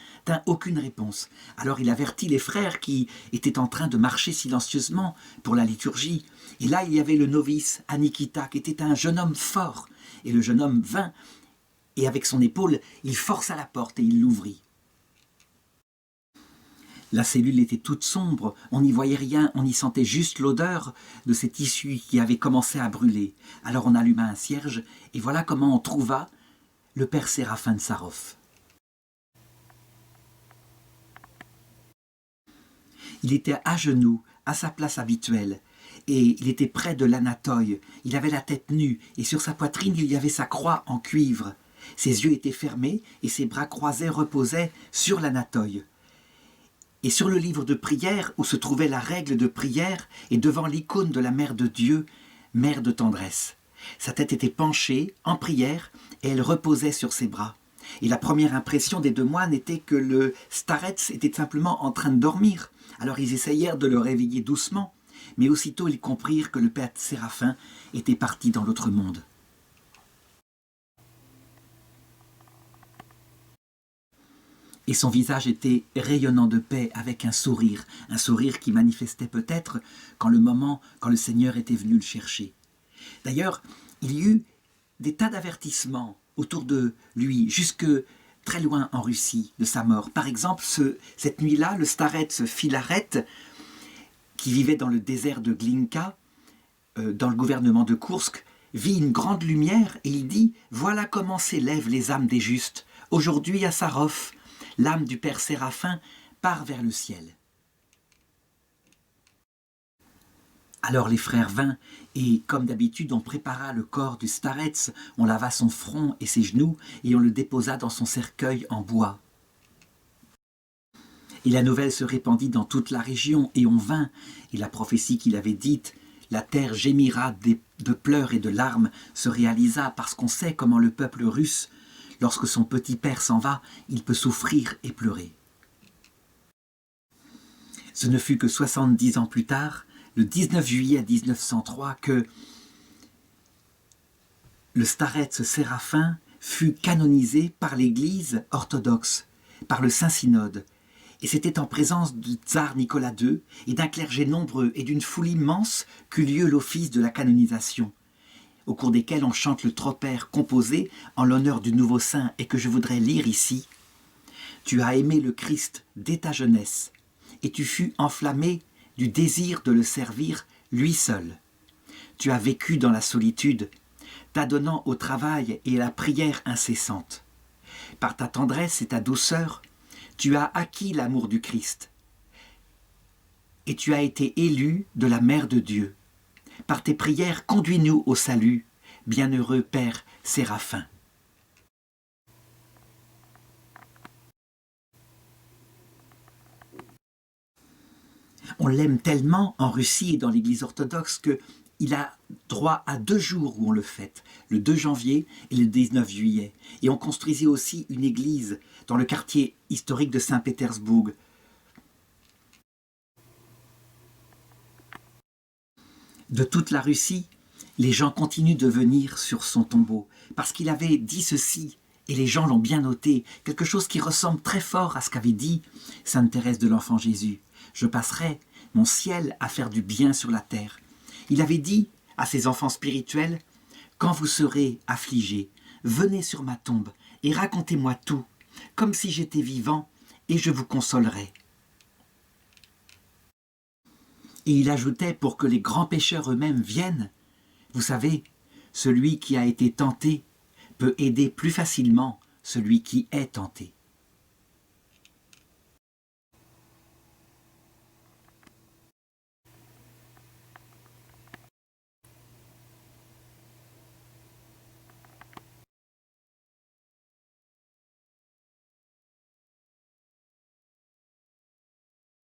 aucune réponse. Alors il avertit les frères qui étaient en train de marcher silencieusement pour la liturgie. Et là il y avait le novice Anikita, qui était un jeune homme fort. Et le jeune homme vint, et avec son épaule, il força la porte et il l'ouvrit. La cellule était toute sombre, on n'y voyait rien, on y sentait juste l'odeur de ces tissus qui avaient commencé à brûler. Alors on alluma un cierge, et voilà comment on trouva le père Séraphin de Sarov. Il était à genoux à sa place habituelle. Et il était près de l'Anatoï. Il avait la tête nue, et sur sa poitrine il y avait sa croix en cuivre. Ses yeux étaient fermés, et ses bras croisés reposaient sur l'Anatoï. Et sur le livre de prière, où se trouvait la règle de prière, et devant l'icône de la Mère de Dieu, Mère de tendresse. Sa tête était penchée, en prière, et elle reposait sur ses bras. Et la première impression des deux moines était que le starets était simplement en train de dormir. Alors ils essayèrent de le réveiller doucement, mais aussitôt ils comprirent que le père Séraphin était parti dans l'autre monde. Et son visage était rayonnant de paix avec un sourire qui manifestait peut-être quand le Seigneur était venu le chercher. D'ailleurs, il y eut des tas d'avertissements autour de lui, jusque très loin en Russie, de sa mort. Par exemple, cette nuit-là, le starets Filaret, qui vivait dans le désert de Glinka, dans le gouvernement de Koursk, vit une grande lumière et il dit « Voilà comment s'élèvent les âmes des justes. Aujourd'hui, à Sarov, l'âme du père Séraphin part vers le ciel. » Alors les frères vinrent, et comme d'habitude, on prépara le corps du starets, on lava son front et ses genoux, et on le déposa dans son cercueil en bois. Et la nouvelle se répandit dans toute la région, et on vint, et la prophétie qu'il avait dite, la terre gémira de pleurs et de larmes, se réalisa, parce qu'on sait comment le peuple russe, lorsque son petit père s'en va, il peut souffrir et pleurer. Ce ne fut que 70 ans plus tard, le 19 juillet 1903, que le starets Séraphin fut canonisé par l'Église orthodoxe, par le Saint-Synode. Et c'était en présence du tsar Nicolas II et d'un clergé nombreux et d'une foule immense qu'eut lieu l'office de la canonisation, au cours desquels on chante le tropère composé en l'honneur du nouveau saint et que je voudrais lire ici. « Tu as aimé le Christ dès ta jeunesse, et tu fus enflammé du désir de le servir lui seul. Tu as vécu dans la solitude, t'adonnant au travail et à la prière incessante. Par ta tendresse et ta douceur, tu as acquis l'amour du Christ. Et tu as été élu de la Mère de Dieu. Par tes prières, conduis-nous au salut, bienheureux Père Séraphin. » On l'aime tellement en Russie et dans l'Église orthodoxe qu'il a droit à 2 jours où on le fête, le 2 janvier et le 19 juillet. Et on construisit aussi une église dans le quartier historique de Saint-Pétersbourg. De toute la Russie, les gens continuent de venir sur son tombeau, parce qu'il avait dit ceci, et les gens l'ont bien noté, quelque chose qui ressemble très fort à ce qu'avait dit Sainte Thérèse de l'Enfant Jésus. « Je passerai mon ciel à faire du bien sur la terre. » Il avait dit à ses enfants spirituels, « Quand vous serez affligés, venez sur ma tombe et racontez-moi tout, comme si j'étais vivant, et je vous consolerai. » Et il ajoutait pour que les grands pécheurs eux-mêmes viennent. Vous savez, celui qui a été tenté peut aider plus facilement celui qui est tenté.